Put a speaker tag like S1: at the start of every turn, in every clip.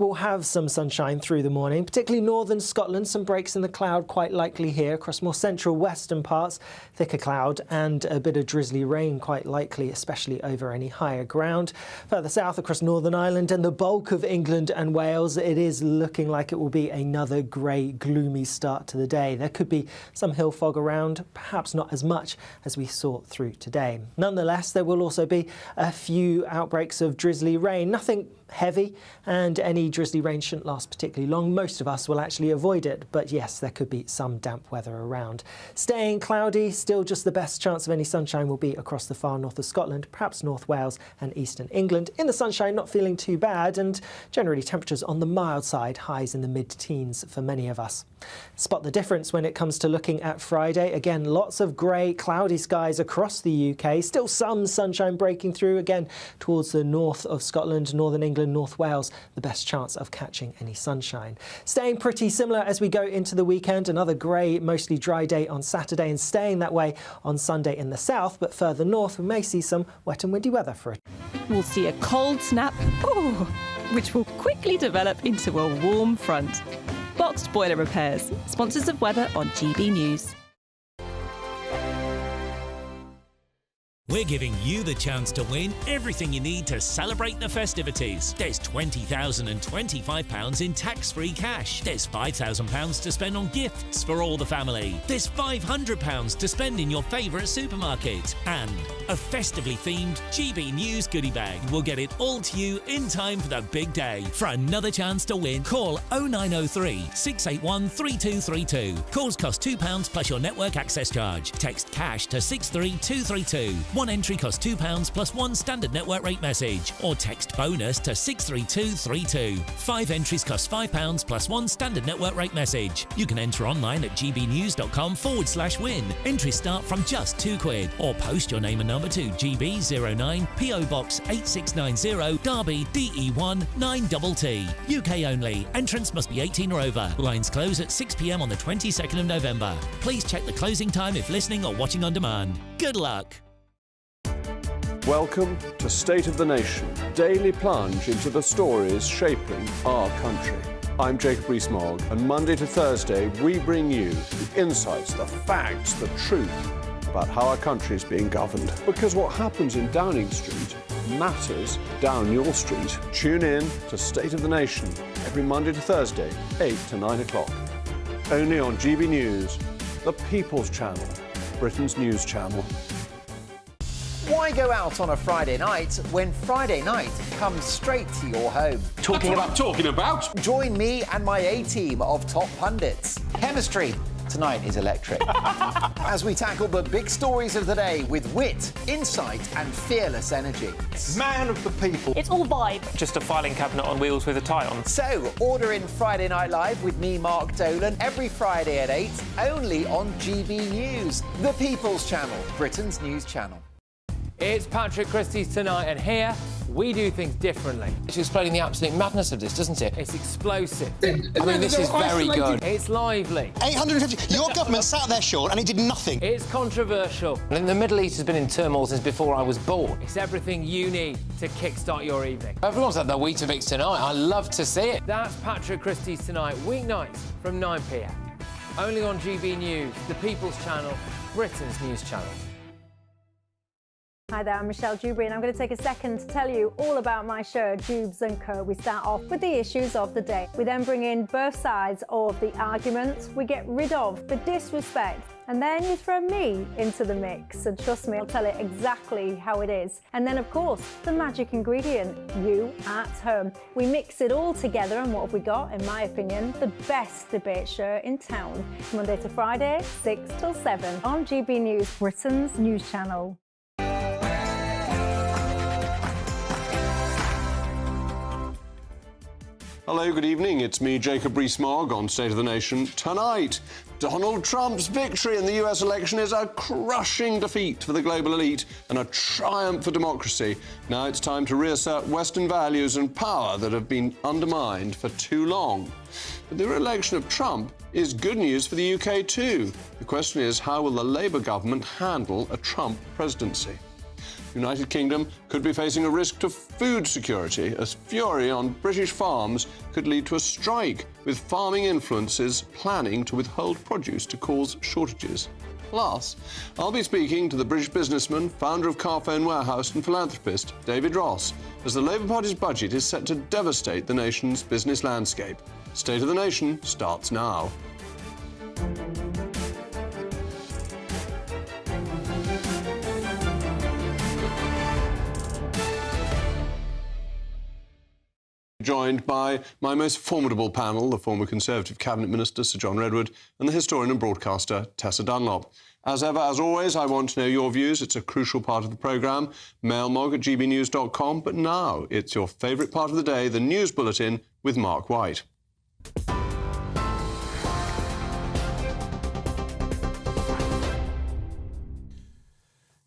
S1: We'll have some sunshine through the morning, particularly northern Scotland. Some breaks in the cloud quite likely here. Across more central western parts, thicker cloud and a bit of drizzly rain quite likely, especially over any higher ground. Further south across Northern Ireland and the bulk of England and Wales, it is looking like it will be another grey, gloomy start to the day. There could be some hill fog around, perhaps not as much as we saw through today. Nonetheless, there will also be a few outbreaks of drizzly rain. Nothing heavy, and any drizzly rain shouldn't last particularly long. Most of us will actually avoid it, but yes, there could be some damp weather around. Staying cloudy, still just the best chance of any sunshine will be across the far north of Scotland, perhaps North Wales and eastern England. In the sunshine, not feeling too bad, and generally temperatures on the mild side, highs in the mid-teens for many of us. Spot the difference when it comes to looking at Friday. Again, lots of grey, cloudy skies across the UK. Still some sunshine breaking through, again, towards the north of Scotland, northern England, North Wales, the best chance of catching any sunshine. Staying pretty similar as we go into the weekend. Another grey, mostly dry day on Saturday and staying that way on Sunday in the south, but further north we may see some wet and windy weather for it.
S2: We'll see a cold snap, which will quickly develop into a warm front. Boxed Boiler Repairs, sponsors of weather on GB News.
S3: We're giving you the chance to win everything you need to celebrate the festivities. There's £20,025 in tax-free cash. There's £5,000 to spend on gifts for all the family. There's £500 to spend in your favourite supermarket. And a festively themed GB News goodie bag. We'll get it all to you in time for the big day. For another chance to win, call 0903 681 3232. Calls cost £2 plus your network access charge. Text cash to 63232. One entry costs £2 plus one standard network rate message, or text bonus to 63232. 5 entries cost £5 plus one standard network rate message. You can enter online at gbnews.com/win. Entries start from just £2, or post your name and number to GB09 PO Box 8690 Derby DE1 9TT. UK only. Entrance must be 18 or over. Lines close at 6 p.m. on the 22nd of November. Please check the closing time if listening or watching on demand. Good luck.
S4: Welcome to State of the Nation, daily plunge into the stories shaping our country. I'm Jacob Rees-Mogg, and Monday to Thursday we bring you the insights, the facts, the truth about how our country is being governed. Because what happens in Downing Street matters down your street. Tune in to State of the Nation every Monday to Thursday, 8 to 9 o'clock. Only on GB News, the People's Channel, Britain's news channel.
S5: Why go out on a Friday night when Friday night comes straight to your home?
S6: Talking about?
S5: Join me and my A-team of top pundits. Chemistry tonight is electric. As we tackle the big stories of the day with wit, insight and fearless energy.
S6: Man of the people.
S7: It's all vibe.
S8: Just a filing cabinet on wheels with a tie on.
S5: So, order in Friday Night Live with me, Mark Dolan, every Friday at 8, only on GB News, the People's Channel, Britain's news channel.
S9: It's Patrick Christie's Tonight, and here we do things differently.
S8: It's explaining the absolute madness of this, doesn't it?
S9: It's explosive.
S8: I mean, this is very good.
S9: It's lively.
S10: 850. Your government sat there, Sean, and it did nothing.
S9: It's controversial.
S8: And the Middle East has been in turmoil since before I was born.
S9: It's everything you need to kickstart your evening.
S8: Everyone's had their Weetabix tonight. I love to see it.
S9: That's Patrick Christie's Tonight, weeknights from 9 p.m. Only on GB News, the People's Channel, Britain's news channel.
S11: Hi there, I'm Michelle Dewberry, and I'm going to take a second to tell you all about my show, Dubes & Co. We start off with the issues of the day. We then bring in both sides of the argument. We get rid of the disrespect. And then you throw me into the mix. And trust me, I'll tell it exactly how it is. And then, of course, the magic ingredient, you at home. We mix it all together, and what have we got? In my opinion, the best debate show in town. Monday to Friday, 6 till 7 on GB News, Britain's news channel.
S4: Hello, good evening. It's me, Jacob Rees-Mogg, on State of the Nation. Tonight, Donald Trump's victory in the US election is a crushing defeat for the global elite and a triumph for democracy. Now it's time to reassert Western values and power that have been undermined for too long. But the re-election of Trump is good news for the UK too. The question is, how will the Labour government handle a Trump presidency? The United Kingdom could be facing a risk to food security as fury on British farms could lead to a strike, with farming influences planning to withhold produce to cause shortages. Plus, I'll be speaking to the British businessman, founder of Carphone Warehouse and philanthropist David Ross, as the Labour Party's budget is set to devastate the nation's business landscape. State of the Nation starts now. Joined by my most formidable panel, the former Conservative Cabinet Minister Sir John Redwood and the historian and broadcaster Tessa Dunlop. As ever, as always, I want to know your views. It's a crucial part of the programme. Mailmog at gbnews.com. But now it's your favourite part of the day, the News Bulletin with Mark White.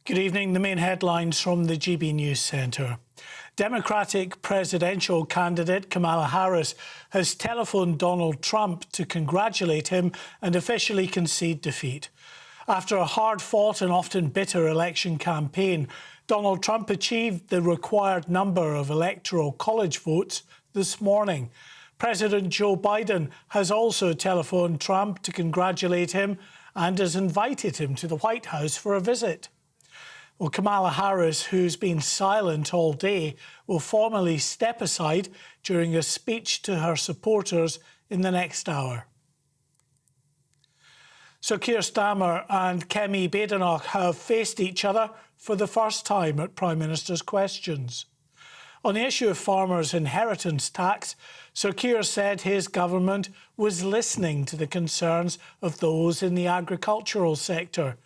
S7: Good evening. The main headlines from the GB News Centre. Democratic presidential candidate Kamala Harris has telephoned Donald Trump to congratulate him and officially concede defeat. After a hard-fought and often bitter election campaign, Donald Trump achieved the required number of electoral college votes this morning. President Joe Biden has also telephoned Trump to congratulate him and has invited him to the White House for a visit. Well, Kamala Harris, who's been silent all day, will formally step aside during a speech to her supporters in the next hour. Sir Keir Starmer and Kemi Badenoch have faced each other for the first time at Prime Minister's questions. On the issue of farmers' inheritance tax, Sir Keir said his government was listening to the concerns of those in the agricultural sector.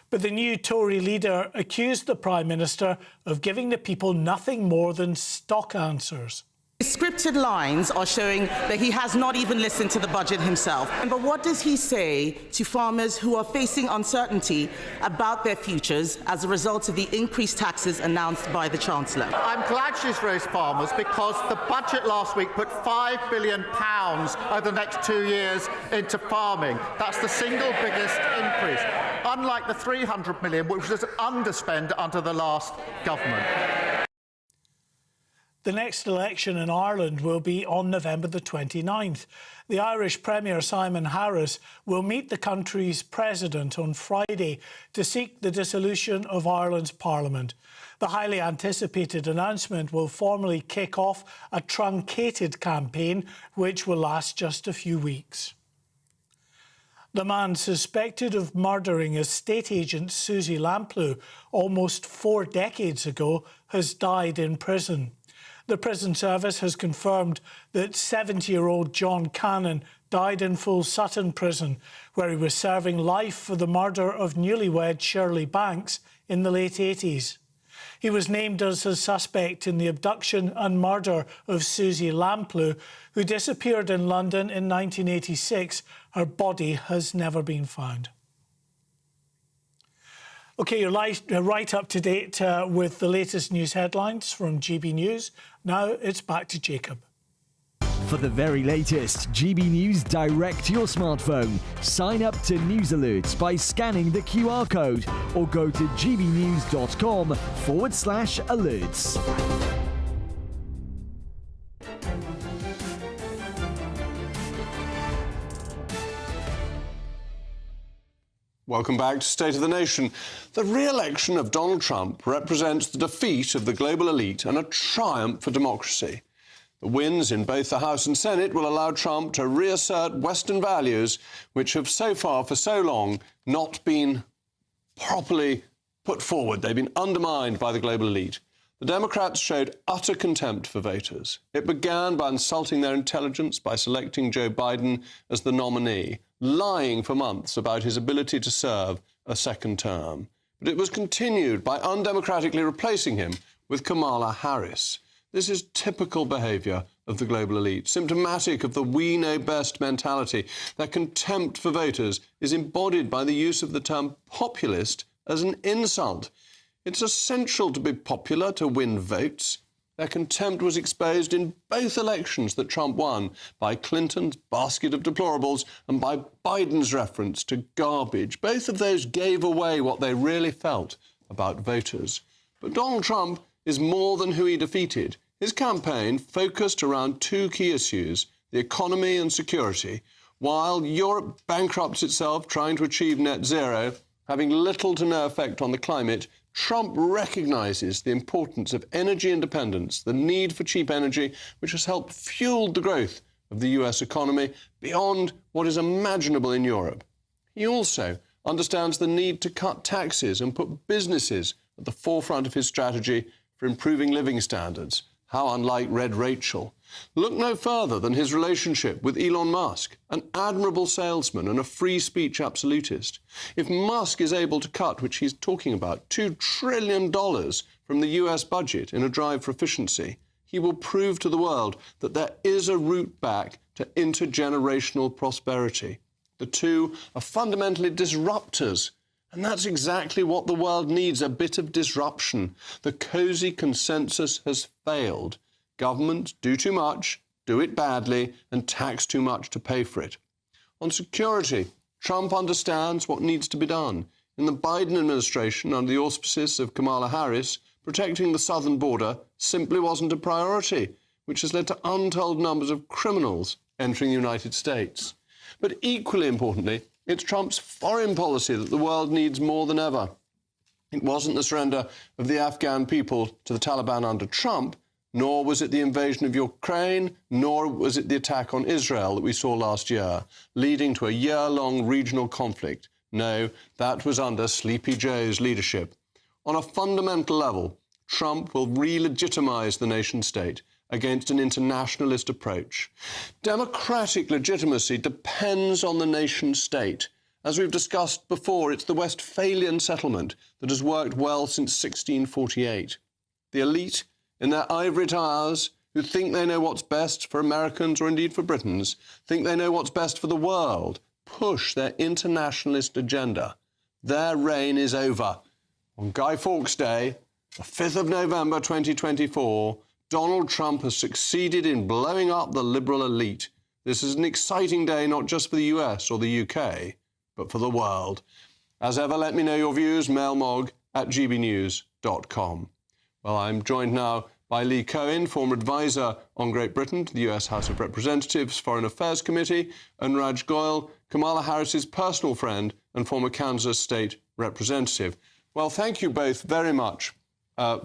S7: But the new Tory leader accused the Prime Minister of giving the people nothing more than stock answers.
S12: His scripted lines are showing that he has not even listened to the budget himself. But what does he say to farmers who are facing uncertainty about their futures as a result of the increased taxes announced by the Chancellor?
S13: I'm glad she's raised farmers because the budget last week put £5 billion over the next 2 years into farming. That's the single biggest increase, unlike the £300 million, which was underspent under the last government.
S7: The next election in Ireland will be on November the 29th. The Irish Premier Simon Harris will meet the country's president on Friday to seek the dissolution of Ireland's Parliament. The highly anticipated announcement will formally kick off a truncated campaign which will last just a few weeks. The man suspected of murdering estate agent Susie Lamplugh almost 4 decades ago has died in prison. The prison service has confirmed that 70-year-old John Cannon died in Full Sutton Prison, where he was serving life for the murder of newlywed Shirley Banks in the late 80s. He was named as a suspect in the abduction and murder of Susie Lamplugh, who disappeared in London in 1986. Her body has never been found. OK, you're right up to date with the latest news headlines from GB News. Now it's back to Jacob.
S14: For the very latest GB News direct to your smartphone, sign up to News Alerts by scanning the QR code or go to gbnews.com/alerts.
S4: Welcome back to State of the Nation. The re-election of Donald Trump represents the defeat of the global elite and a triumph for democracy. The wins in both the House and Senate will allow Trump to reassert Western values which have so far, for so long, not been properly put forward. They've been undermined by the global elite. The Democrats showed utter contempt for voters. It began by insulting their intelligence by selecting Joe Biden as the nominee, lying for months about his ability to serve a second term. But it was continued by undemocratically replacing him with Kamala Harris. This is typical behaviour of the global elite, symptomatic of the we know best mentality. Their contempt for voters is embodied by the use of the term populist as an insult. It's essential to be popular to win votes. Their contempt was exposed in both elections that Trump won, by Clinton's basket of deplorables and by Biden's reference to garbage. Both of those gave away what they really felt about voters. But Donald Trump is more than who he defeated. His campaign focused around two key issues, the economy and security, while Europe bankrupts itself trying to achieve net zero, having little to no effect on the climate. Trump recognises the importance of energy independence, the need for cheap energy, which has helped fuel the growth of the US economy beyond what is imaginable in Europe. He also understands the need to cut taxes and put businesses at the forefront of his strategy for improving living standards. How unlike Red Rachel. Look no further than his relationship with Elon Musk, an admirable salesman and a free speech absolutist. If Musk is able to cut, which he's talking about, $2 trillion from the US budget in a drive for efficiency, he will prove to the world that there is a route back to intergenerational prosperity. The two are fundamentally disruptors. And that's exactly what the world needs, a bit of disruption. The cosy consensus has failed. Governments do too much, do it badly, and tax too much to pay for it. On security, Trump understands what needs to be done. In the Biden administration, under the auspices of Kamala Harris, protecting the southern border simply wasn't a priority, which has led to untold numbers of criminals entering the United States. But equally importantly, it's Trump's foreign policy that the world needs more than ever. It wasn't the surrender of the Afghan people to the Taliban under Trump, nor was it the invasion of Ukraine, nor was it the attack on Israel that we saw last year, leading to a year-long regional conflict. No, that was under Sleepy Joe's leadership. On a fundamental level, Trump will re-legitimize the nation-state against an internationalist approach. Democratic legitimacy depends on the nation-state. As we've discussed before, it's the Westphalian settlement that has worked well since 1648. The elite, in their ivory towers, who think they know what's best for Americans or indeed for Britons, think they know what's best for the world, push their internationalist agenda. Their reign is over. On Guy Fawkes Day, the 5th of November 2024, Donald Trump has succeeded in blowing up the liberal elite. This is an exciting day not just for the US or the UK, but for the world. As ever, let me know your views, mailmog@gbnews.com. Well, I'm joined now by Lee Cohen, former advisor on Great Britain to the US House of Representatives Foreign Affairs Committee, and Raj Goyal, Kamala Harris's personal friend and former Kansas State Representative. Well, thank you both very much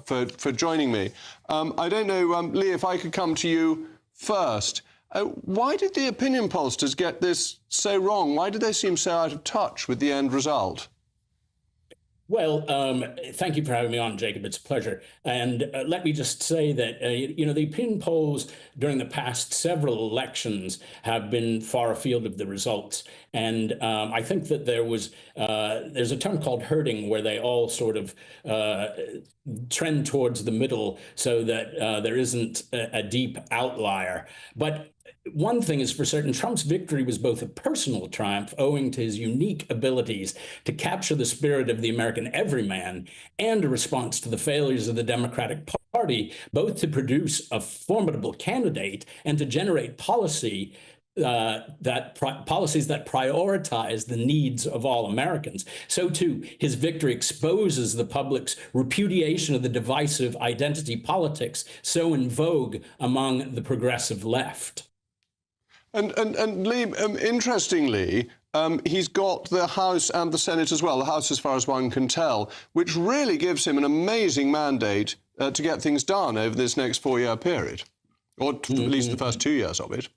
S4: for joining me. I don't know, Lee, if I could come to you first. Why did the opinion pollsters get this so wrong? Why did they seem so out of touch with the end result?
S15: Well, thank you for having me on, Jacob. It's a pleasure. And let me just say that, the opinion polls during the past several elections have been far afield of the results. And I think that there's a term called herding, where they all sort of trend towards the middle so that there isn't a deep outlier. But one thing is for certain, Trump's victory was both a personal triumph owing to his unique abilities to capture the spirit of the American everyman, and a response to the failures of the Democratic Party, both to produce a formidable candidate and to generate policies that prioritize the needs of all Americans. So too, his victory exposes the public's repudiation of the divisive identity politics so in vogue among the progressive left.
S4: And Lee, interestingly, he's got the House and the Senate as well, the House as far as one can tell, which really gives him an amazing mandate to get things done over this next 4-year period, or at least the first 2 years of it.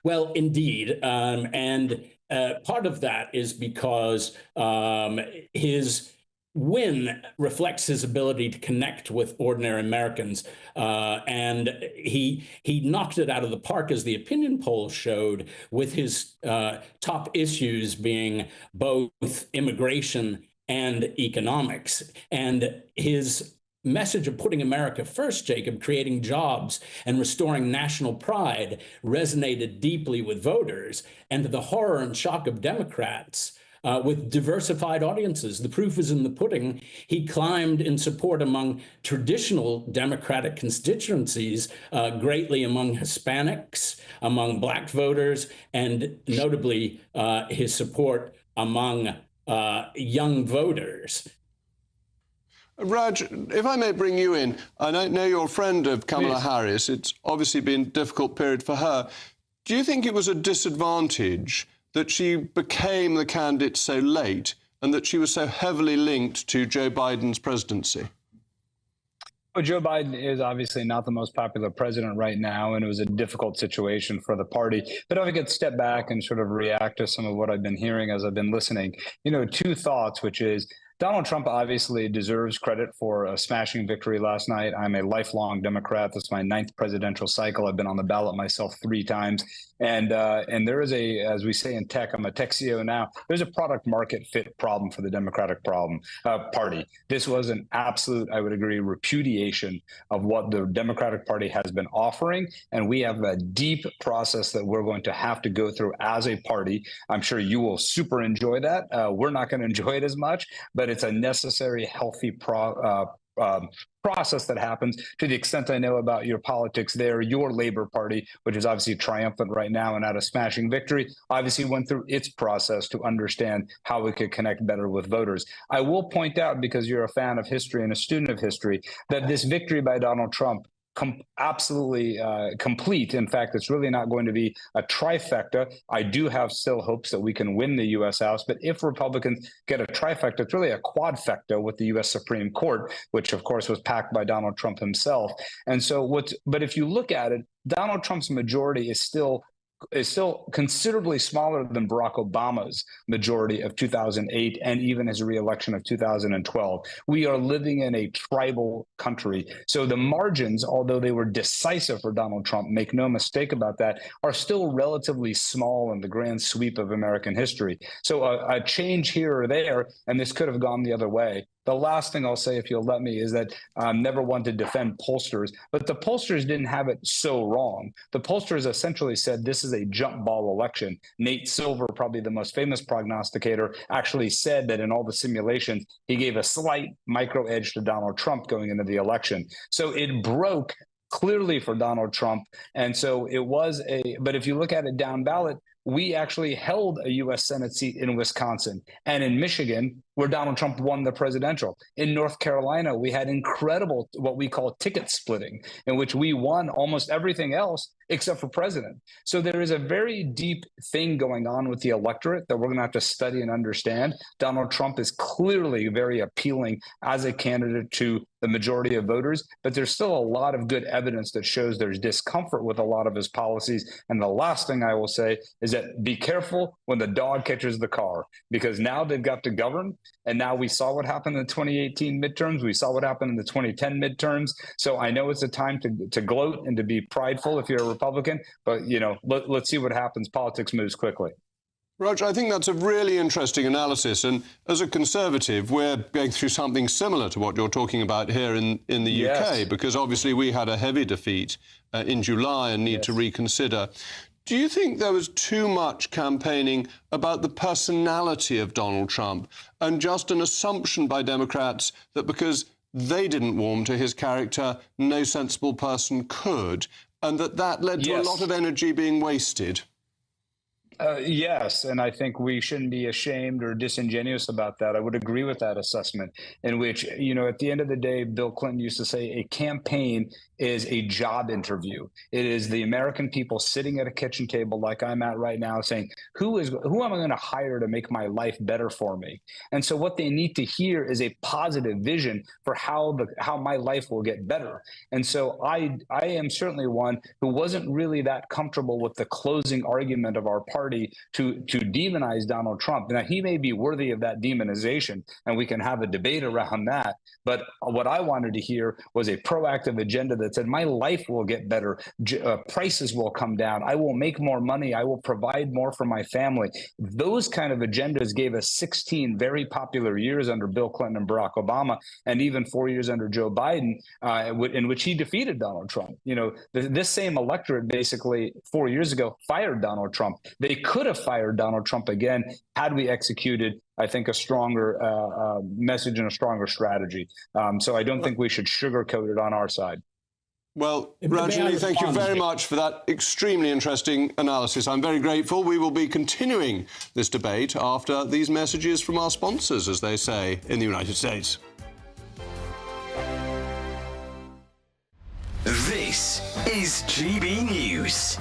S15: Well, indeed. And part of that is because his win reflects his ability to connect with ordinary Americans. And he knocked it out of the park, as the opinion polls showed, with his top issues being both immigration and economics. And his message of putting America first, Jacob, creating jobs and restoring national pride, resonated deeply with voters, and to the horror and shock of Democrats, with diversified audiences. The proof is in the pudding. He climbed in support among traditional Democratic constituencies, greatly among Hispanics, among Black voters, and notably his support among young voters.
S4: Raj, if I may bring you in, I know you're a friend of Kamala Harris. It's obviously been a difficult period for her. Do you think it was a disadvantage that she became the candidate so late and that she was so heavily linked to Joe Biden's presidency?
S16: Well, Joe Biden is obviously not the most popular president right now, and it was a difficult situation for the party. But if I could step back and sort of react to some of what I've been hearing as I've been listening, two thoughts, which is Donald Trump obviously deserves credit for a smashing victory last night. I'm a lifelong Democrat. This is my 9th presidential cycle. I've been on the ballot myself 3 times. And there is as we say in tech, I'm a tech CEO now, there's a product market fit problem for the Democratic Party. This was an absolute, I would agree, repudiation of what the Democratic Party has been offering. And we have a deep process that we're going to have to go through as a party. I'm sure you will super enjoy that. We're not going to enjoy it as much, but it's a necessary, healthy process that happens. To the extent I know about your politics there, your Labour Party, which is obviously triumphant right now and had a smashing victory, obviously went through its process to understand how we could connect better with voters. I will point out, because you're a fan of history and a student of history, that this victory by Donald Trump absolutely complete. In fact, it's really not going to be a trifecta. I do have still hopes that we can win the U.S. House, but if Republicans get a trifecta, it's really a quadfecta with the U.S. Supreme Court, which of course was packed by Donald Trump himself. And so but if you look at it, Donald Trump's majority is still considerably smaller than Barack Obama's majority of 2008 and even his reelection of 2012. We are living in a tribal country. So the margins, although they were decisive for Donald Trump, make no mistake about that, are still relatively small in the grand sweep of American history. So a change here or there, and this could have gone the other way. The last thing I'll say, if you'll let me, is that I'm never one to defend pollsters, but the pollsters didn't have it so wrong. The pollsters essentially said this is a jump ball election. Nate Silver, probably the most famous prognosticator, actually said that in all the simulations, he gave a slight micro edge to Donald Trump going into the election. So it broke clearly for Donald Trump. And so it was but if you look at it down ballot, we actually held a U.S. Senate seat in Wisconsin and in Michigan, where Donald Trump won the presidential. In North Carolina, we had incredible, what we call ticket splitting, in which we won almost everything else except for president. So there is a very deep thing going on with the electorate that we're going to have to study and understand. Donald Trump is clearly very appealing as a candidate to the majority of voters, but there's still a lot of good evidence that shows there's discomfort with a lot of his policies. And the last thing I will say is that be careful when the dog catches the car, because now they've got to govern. And now we saw what happened in the 2018 midterms. We saw what happened in the 2010 midterms. So I know it's a time to gloat and to be prideful if you're a Republican, but let's see what happens. Politics moves quickly.
S4: Roger, I think that's a really interesting analysis. And as a Conservative, we're going through something similar to what you're talking about here in the UK, because obviously we had a heavy defeat in July and need to reconsider. Do you think there was too much campaigning about the personality of Donald Trump and just an assumption by Democrats that because they didn't warm to his character, no sensible person could, and that led to a lot of energy being wasted?
S16: Yes, and I think we shouldn't be ashamed or disingenuous about that. I would agree with that assessment, in which, at the end of the day, Bill Clinton used to say a campaign is a job interview. It is the American people sitting at a kitchen table like I'm at right now saying, who am I going to hire to make my life better for me? And so what they need to hear is a positive vision for how my life will get better. And so I am certainly one who wasn't really that comfortable with the closing argument of our party to demonize Donald Trump. Now, he may be worthy of that demonization, and we can have a debate around that. But what I wanted to hear was a proactive agenda that said, my life will get better, prices will come down, I will make more money, I will provide more for my family. Those kind of agendas gave us 16 very popular years under Bill Clinton and Barack Obama, and even 4 years under Joe Biden, in which he defeated Donald Trump. This same electorate basically 4 years ago fired Donald Trump. They could have fired Donald Trump again had we executed, I think, a stronger message and a stronger strategy. So I don't think we should sugarcoat it on our side.
S4: Well, Ranjini, thank you very much for that extremely interesting analysis. I'm very grateful. We will be continuing this debate after these messages from our sponsors, as they say in the United States.
S17: is GB News,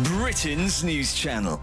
S17: Britain's news channel.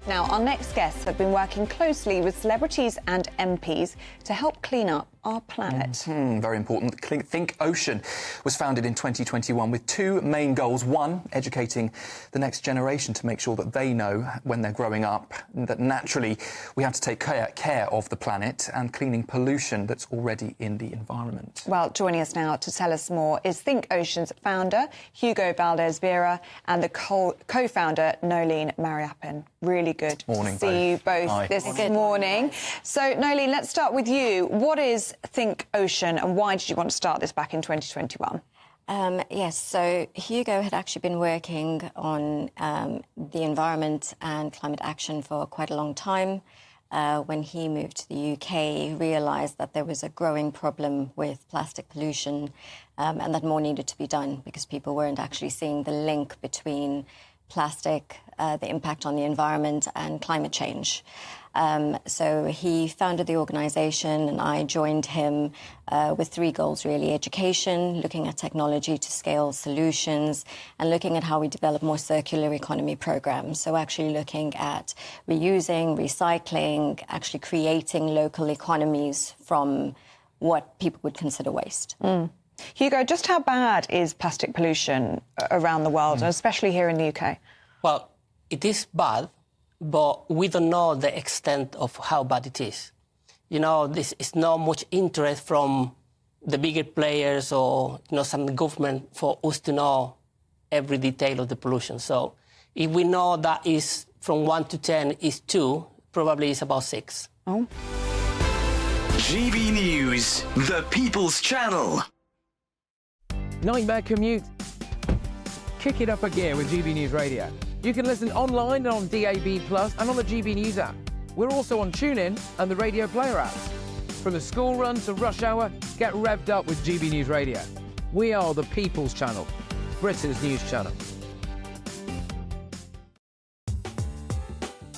S18: Now, our next guests have been working closely with celebrities and MPs to help clean up our planet.
S19: Very important. Think Ocean was founded in 2021 with two main goals. One, educating the next generation to make sure that they know when they're growing up that naturally we have to take care of the planet and cleaning pollution that's already in the environment.
S18: Well, joining us now to tell us more is Think Ocean's founder, Hugo Valdez-Vera, and the co-founder, Nolene Mariappan. Really good
S19: Morning,
S18: to see you both this morning. So, Nolene, let's start with you. What is Think Ocean and why did you want to start this back in 2021?
S20: Yes, so Hugo had actually been working on the environment and climate action for quite a long time. When he moved to the UK, he realised that there was a growing problem with plastic pollution and that more needed to be done because people weren't actually seeing the link between plastic, the impact on the environment and climate change. So he founded the organisation and I joined him with three goals, really. Education, looking at technology to scale solutions and looking at how we develop more circular economy programmes. So actually looking at reusing, recycling, actually creating local economies from what people would consider waste.
S18: Hugo, just how bad is plastic pollution around the world, and especially here in the UK?
S21: Well, it is bad, but we don't know the extent of how bad it is. You know, this is not much interest from the bigger players or, you know, some government for us to know every detail of the pollution. So if we know that is from 1 to 10 is 2, probably it's about 6.
S18: Oh.
S17: GB News, the People's Channel.
S9: Nightmare commute. Kick it up a gear with GB News Radio. You can listen online and on DAB+ and on the GB News app. We're also on TuneIn and the Radio Player apps. From the school run to rush hour, get revved up with GB News Radio. We are the People's Channel, Britain's news channel.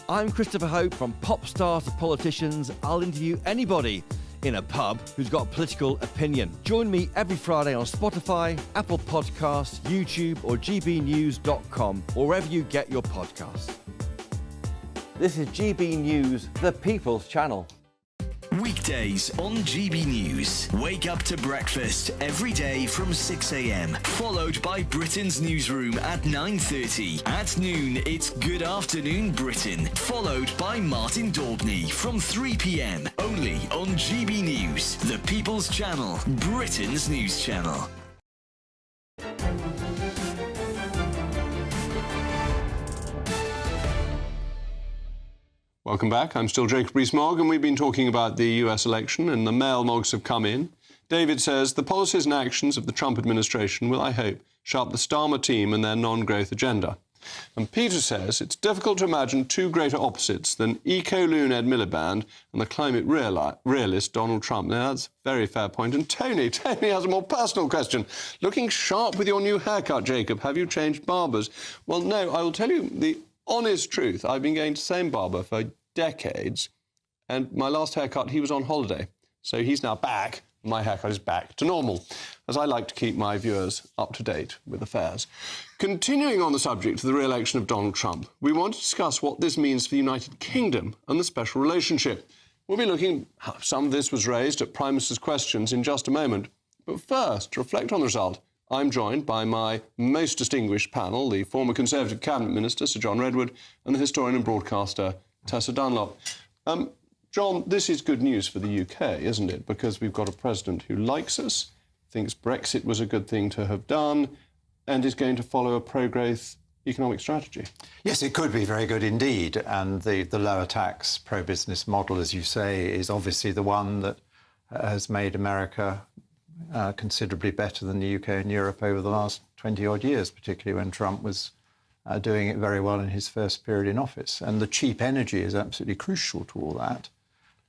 S22: I'm Christopher Hope. From pop stars to politicians, I'll interview anybody in a pub who's got a political opinion. Join me every Friday on Spotify, Apple Podcasts, YouTube or gbnews.com, or wherever you get your podcasts. This is GB News, the People's Channel.
S17: Weekdays on GB News. Wake up to breakfast every day from 6 a.m, followed by Britain's newsroom at 9:30. At noon, it's Good Afternoon Britain, followed by Martin Daubney from 3 p.m, only on GB News, the People's Channel, Britain's news channel.
S4: Welcome back. I'm still Jacob Rees-Mogg, and we've been talking about the US election, and the mail mogs have come in. David says, the policies and actions of the Trump administration will, I hope, sharp the Starmer team and their non-growth agenda. And Peter says, it's difficult to imagine two greater opposites than eco-loon Ed Miliband and the climate realist Donald Trump. Now, that's a very fair point. And Tony has a more personal question. Looking sharp with your new haircut, Jacob. Have you changed barbers? Well, no, I will tell you the honest truth. I've been going to the same barber for decades, and my last haircut, he was on holiday. So he's now back. My haircut is back to normal, as I like to keep my viewers up to date with affairs. Continuing on the subject of the re-election of Donald Trump, we want to discuss what this means for the United Kingdom and the special relationship. We'll be looking how some of this was raised at Prime Minister's Questions in just a moment. But first, to reflect on the result, I'm joined by my most distinguished panel, the former Conservative Cabinet Minister, Sir John Redwood, and the historian and broadcaster, Tessa Dunlop. John, this is good news for the UK, isn't it? Because we've got a president who likes us, thinks Brexit was a good thing to have done, and is going to follow a pro-growth economic strategy.
S23: Yes, it could be very good indeed. And the lower tax pro-business model, as you say, is obviously the one that has made America considerably better than the UK and Europe over the last 20-odd years, particularly when Trump was doing it very well in his first period in office. And the cheap energy is absolutely crucial to all that.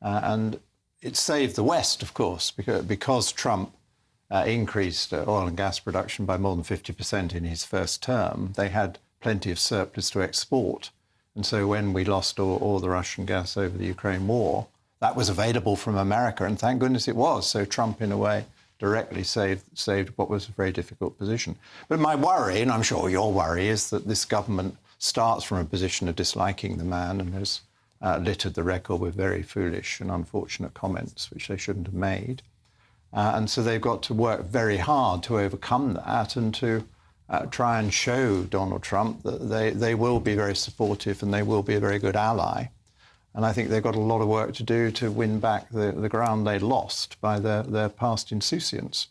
S23: And it saved the West, of course, because Trump increased oil and gas production by more than 50% in his first term. They had plenty of surplus to export. And so when we lost all the Russian gas over the Ukraine war, that was available from America, and thank goodness it was. So Trump, in a way, directly saved what was a very difficult position. But my worry, and I'm sure your worry, is that this government starts from a position of disliking the man and has littered the record with very foolish and unfortunate comments, which they shouldn't have made. And so they've got to work very hard to overcome that and to try and show Donald Trump that they will be very supportive and they will be a very good ally. And I think they've got a lot of work to do to win back the ground they lost by their past insouciance.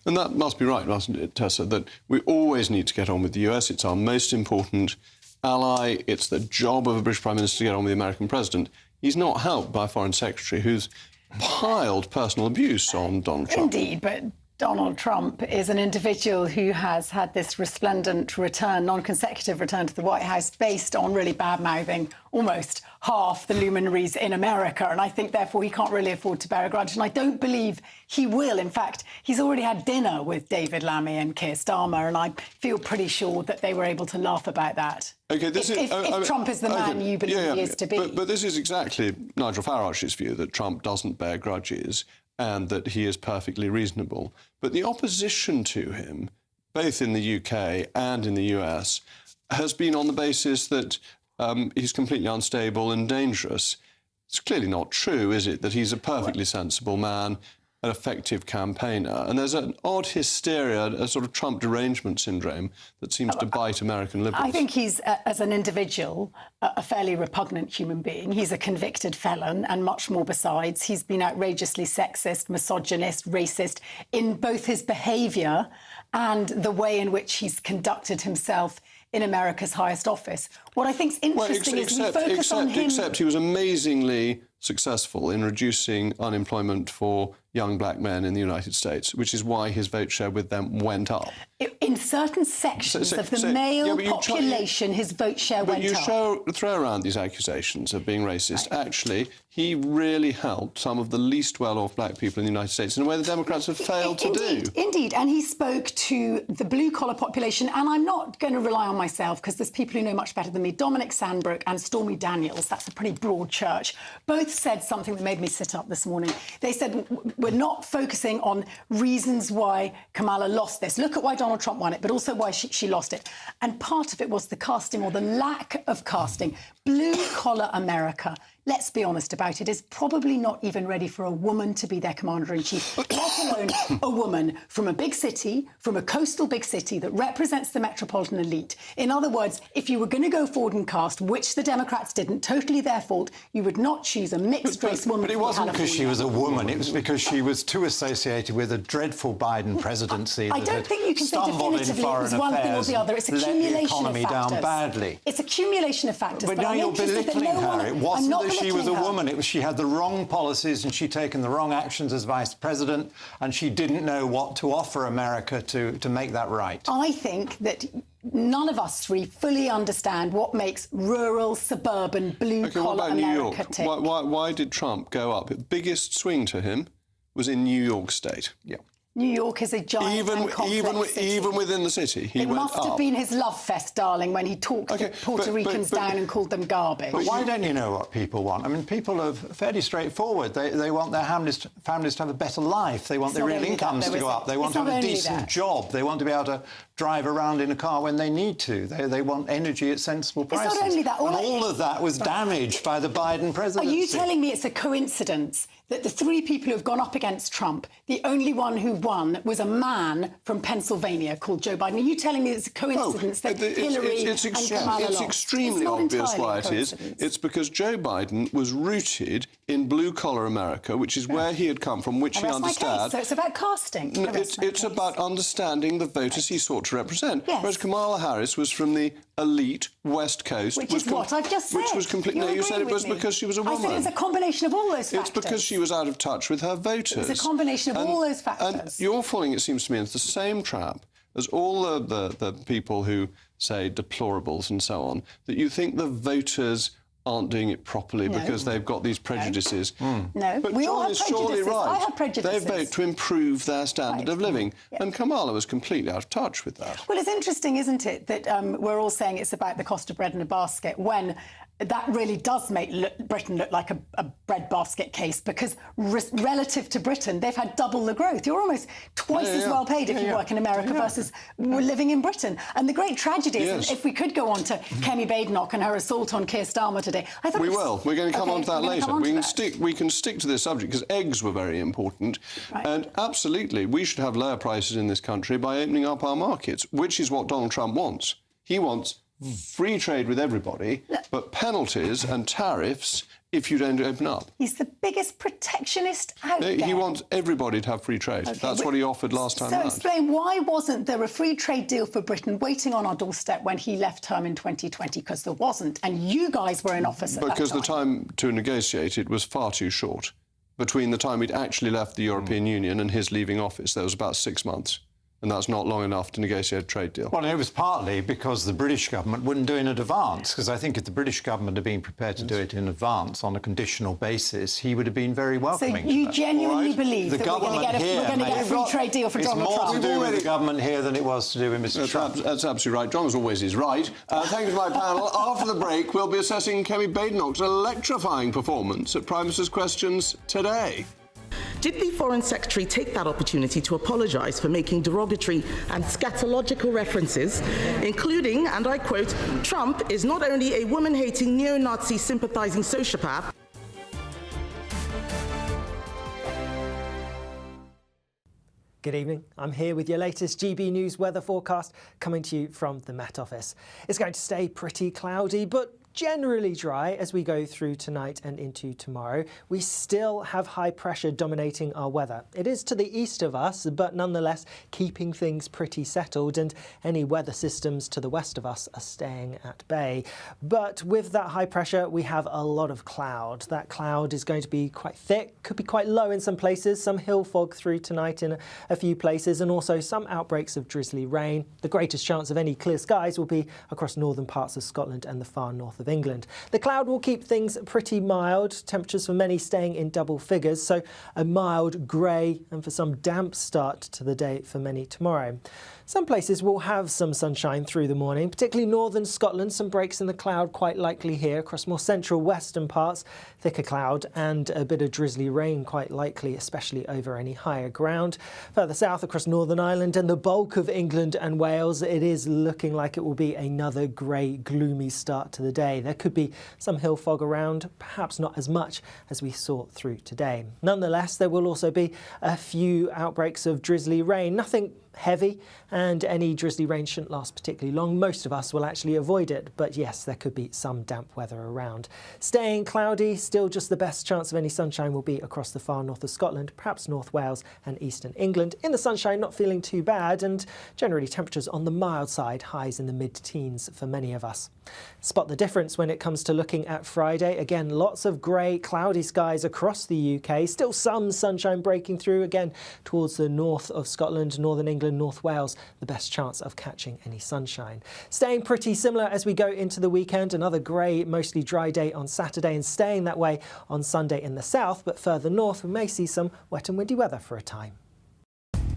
S6: And that must be right, mustn't it, Tessa, that we always need to get on with the US. It's our most important ally. It's the job of a British Prime Minister to get on with the American President. He's not helped by a Foreign Secretary who's piled personal abuse on Donald Trump.
S1: Indeed, but Donald Trump is an individual who has had this resplendent return, non-consecutive return to the White House based on really bad-mouthing almost half the luminaries in America. And I think, therefore, he can't really afford to bear a grudge. And I don't believe he will. In fact, he's already had dinner with David Lammy and Keir Starmer, and I feel pretty sure that they were able to laugh about that.
S6: Okay,
S1: if Trump is the man you believe he is to be.
S6: But this is exactly Nigel Farage's view, that Trump doesn't bear grudges and that he is perfectly reasonable. But the opposition to him, both in the UK and in the US, has been on the basis that he's completely unstable and dangerous. It's clearly not true, is it, that he's a perfectly sensible man, an effective campaigner. And there's an odd hysteria, a sort of Trump derangement syndrome that seems to bite American liberals.
S1: I think he's, as an individual, a fairly repugnant human being. He's a convicted felon and much more besides. He's been outrageously sexist, misogynist, racist in both his behaviour and the way in which he's conducted himself in America's highest office. What I think's interesting is we focus on him...
S6: Except he was amazingly successful in reducing unemployment for young black men in the United States, which is why his vote share with them went up.
S1: In certain sections of the male population, his vote share went up.
S6: But you throw around these accusations of being racist. Right. Actually, he really helped some of the least well-off black people in the United States in a way the Democrats have failed to do.
S1: Indeed, and he spoke to the blue-collar population, and I'm not going to rely on myself because there's people who know much better than me. Dominic Sandbrook and Stormy Daniels, that's a pretty broad church, both said something that made me sit up this morning. They said, we're not focusing on reasons why Kamala lost this. Look at why Donald Trump won it, but also why she lost it. And part of it was the casting, or the lack of casting. Blue-collar America, let's be honest about it, is probably not even ready for a woman to be their commander-in-chief, let alone a woman from a big city, from a coastal big city that represents the metropolitan elite. In other words, if you were going to go forward and cast, which the Democrats didn't, totally their fault, you would not choose a mixed-race woman.
S23: But it wasn't because she was a woman, it was because she was too associated with a dreadful Biden presidency.
S1: I don't think you can say definitively it was one thing or the other. It's accumulation of factors.
S23: Down badly.
S1: It's accumulation of factors.
S23: But now you're belittling her. It wasn't that she was a woman. It was she had the wrong policies and she'd taken the wrong actions as vice president and she didn't know what to offer America to make that right.
S1: I think that none of us three fully understand what makes rural, suburban, blue-collar America tick.
S6: Why did Trump go up? The biggest swing to him was in New York State.
S23: Yeah.
S1: New York is a giant and complex city.
S6: Even within the city, he went up.
S1: It must have been his love fest, darling, when he talked Puerto Ricans down and called them garbage.
S23: But why don't you know what people want? I mean, people are fairly straightforward. They want their families to have a better life. They want their real incomes to go up. They want to have a decent job. They want to be able to drive around in a car when they need to. They want energy at sensible prices.
S1: It's not only that.
S23: And all of that was damaged by the Biden presidency.
S1: Are you telling me it's a coincidence that the three people who have gone up against Trump, the only one who won was a man from Pennsylvania called Joe Biden? Are you telling me it's a coincidence that Hillary and Kamala lost?
S6: It's extremely obvious why it is. It's because Joe Biden was rooted in blue-collar America, which is where he had come from, which he understands.
S1: So it's about casting.
S6: It's about understanding the voters he sought to represent. Yes. Whereas Kamala Harris was from the elite West Coast.
S1: Which is what I've just said.
S6: Which was completely... No, you said it was because she was a woman.
S1: I said it's a combination of all those factors.
S6: It's because she was out of touch with her voters.
S1: It's a combination of all those factors.
S6: And you're falling, it seems to me, into the same trap as all the people who say deplorables and so on, that you think the voters aren't doing it properly because they've got these prejudices.
S1: No,
S6: but
S1: we all
S6: John
S1: have
S6: is surely
S1: prejudices.
S6: right.
S1: I have prejudices.
S6: They vote to improve their standard of living. And Kamala was completely out of touch with that.
S1: Well, it's interesting, isn't it, that we're all saying it's about the cost of bread in a basket when that really does make Britain look like a bread basket case, because relative to Britain, they've had double the growth. You're almost twice as well paid if you work in America versus living in Britain. And the great tragedy is, if we could go on to Kemi Badenoch and her assault on Keir Starmer today, I thought
S6: we will. We're going to come on to that later. We can stick to this subject because eggs were very important. And absolutely, we should have lower prices in this country by opening up our markets, which is what Donald Trump wants. He wants free trade with everybody, but penalties and tariffs if you don't open up.
S1: He's the biggest protectionist out there.
S6: He wants everybody to have free trade. That's what he offered last time
S1: So
S6: round.
S1: explain, why wasn't there a free trade deal for Britain waiting on our doorstep when he left term in 2020? Because there wasn't, and you guys were in office at that time.
S6: Because the time to negotiate it was far too short. Between the time he'd actually left the European Union and his leaving office, there was about 6 months. And that's not long enough to negotiate a trade deal.
S23: Well, it was partly because the British government wouldn't do it in advance, because I think if the British government had been prepared to do it in advance on a conditional basis, he would have been very welcoming.
S1: So you genuinely believe that we're going to get a free trade deal for Donald Trump?
S23: It's more to do with the government here than it was to do with Mr. Trump.
S6: That's absolutely right. John, as always, is right. Thank you to my panel. After the break, we'll be assessing Kemi Badenoch's electrifying performance at Prime Minister's Questions today.
S12: Did the Foreign Secretary take that opportunity to apologise for making derogatory and scatological references, including, and I quote, Trump is not only a woman-hating, neo-Nazi sympathising sociopath.
S2: Good evening. I'm here with your latest GB News weather forecast, coming to you from the Met Office. It's going to stay pretty cloudy, but generally dry as we go through tonight and into tomorrow. We still have high pressure dominating our weather. It is to the east of us, but nonetheless keeping things pretty settled, and any weather systems to the west of us are staying at bay. But with that high pressure, we have a lot of cloud. That cloud is going to be quite thick, could be quite low in some places, some hill fog through tonight in a few places, and also some outbreaks of drizzly rain. The greatest chance of any clear skies will be across northern parts of Scotland and the far north of England. The cloud will keep things pretty mild, temperatures for many staying in double figures, so a mild grey and for some damp start to the day for many tomorrow. Some places will have some sunshine through the morning, particularly northern Scotland. Some breaks in the cloud quite likely here. Across more central western parts, thicker cloud and a bit of drizzly rain quite likely, especially over any higher ground. Further south across Northern Ireland and the bulk of England and Wales, it is looking like it will be another grey, gloomy start to the day. There could be some hill fog around, perhaps not as much as we saw through today. Nonetheless, there will also be a few outbreaks of drizzly rain. Nothing heavy, and any drizzly rain shouldn't last particularly long. Most of us will actually avoid it, but yes, there could be some damp weather around. Staying cloudy, still just the best chance of any sunshine will be across the far north of Scotland, perhaps North Wales and eastern England. In the sunshine, not feeling too bad, and generally temperatures on the mild side, highs in the mid-teens for many of us. Spot the difference when it comes to looking at Friday. Again, lots of grey, cloudy skies across the UK. Still some sunshine breaking through, again, towards the north of Scotland, northern England, North Wales, the best chance of catching any sunshine. Staying pretty similar as we go into the weekend. Another grey, mostly dry day on Saturday, and staying that way on Sunday in the south, but further north we may see some wet and windy weather for a time.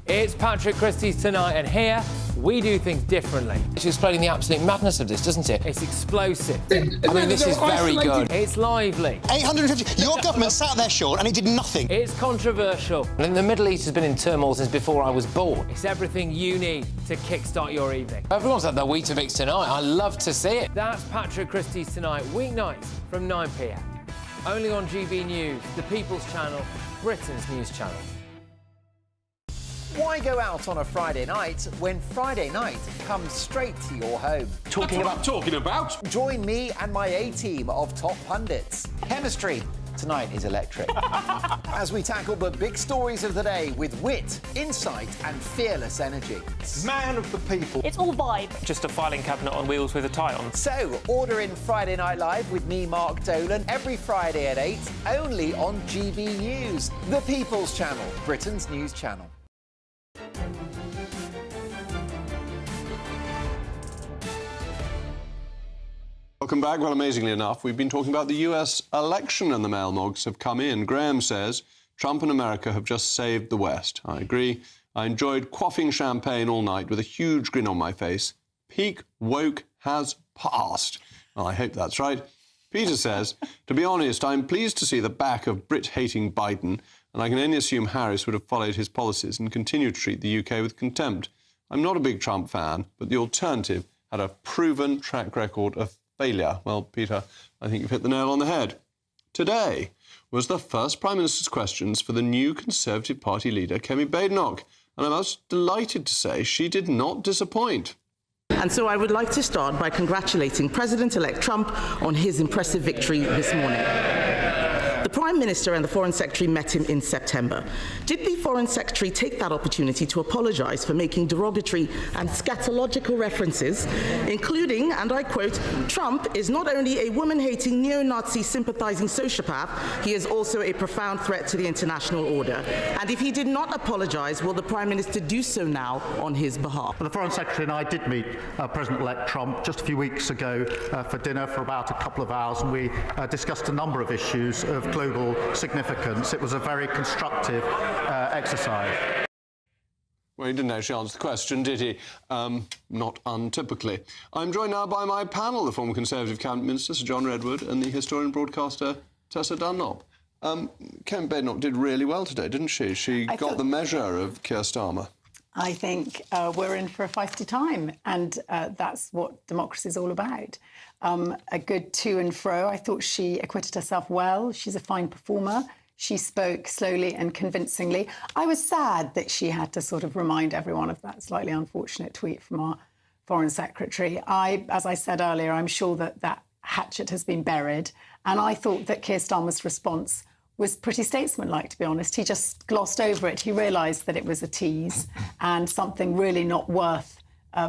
S8: It's Patrick Christie's Tonight, and here we do things differently. It's explaining the absolute madness of this, doesn't it? It's explosive. I mean, this is very good. It's lively.
S10: 850. Your government sat there, Sean, and he did nothing.
S8: It's controversial. And the Middle East has been in turmoil since before I was born. It's everything you need to kickstart your evening. Everyone's had their Weetabix tonight. I love to see it. That's Patrick Christie's Tonight, weeknights from 9 p.m. Only on GB News, the People's Channel, Britain's news channel.
S3: Why go out on a Friday night when Friday night comes straight to your home?
S6: Talking about?
S3: Join me and my A-team of top pundits. Chemistry tonight is electric. As we tackle the big stories of the day with wit, insight and fearless energy.
S10: Man of the people.
S5: It's all vibe. Just a filing cabinet on wheels with a tie on.
S3: So, order in Friday Night Live with me, Mark Dolan, every Friday at 8, only on GB News, the People's Channel, Britain's news channel.
S6: welcome back. Well, amazingly enough, we've been talking about the US election and the mail mogs have come in. Graham says, Trump and America have just saved the West. I agree. I enjoyed quaffing champagne all night with a huge grin on my face. Peak woke has passed. Well, I hope that's right. Peter says, to be honest, I'm pleased to see the back of Brit-hating Biden, and I can only assume Harris would have followed his policies and continue to treat the UK with contempt. I'm not a big Trump fan, but the alternative had a proven track record of failure. Well, Peter, I think you've hit the nail on the head. Today was the first Prime Minister's questions for the new Conservative Party leader, Kemi Badenoch, and I was delighted to say she did not disappoint.
S12: And so I would like to start by congratulating President-elect Trump on his impressive victory this morning. The Prime Minister and the Foreign Secretary met him in September. Did the Foreign Secretary take that opportunity to apologise for making derogatory and scatological references, including, and I quote, Trump is not only a woman-hating, neo-Nazi sympathising sociopath, he is also a profound threat to the international order. And if he did not apologise, will the Prime Minister do so now on his behalf?
S7: Well, the Foreign Secretary and I did meet President-elect Trump just a few weeks ago for dinner for about a couple of hours, and we discussed a number of issues of global significance. It was a very constructive exercise.
S6: Well, he didn't actually answer the question, did he? Not untypically. I'm joined now by my panel, the former Conservative Cabinet Minister, Sir John Redwood, and the historian broadcaster, Tessa Dunlop. Kemi Badenoch did really well today, didn't she? She got the measure of Keir Starmer.
S1: I think we're in for a feisty time, and that's what democracy is all about. A good to and fro. I thought she acquitted herself well. She's a fine performer. She spoke slowly and convincingly. I was sad that she had to sort of remind everyone of that slightly unfortunate tweet from our Foreign Secretary. As I said earlier, I'm sure that that hatchet has been buried, and I thought that Keir Starmer's response was pretty statesmanlike, to be honest. He just glossed over it. He realised that it was a tease and something really not worth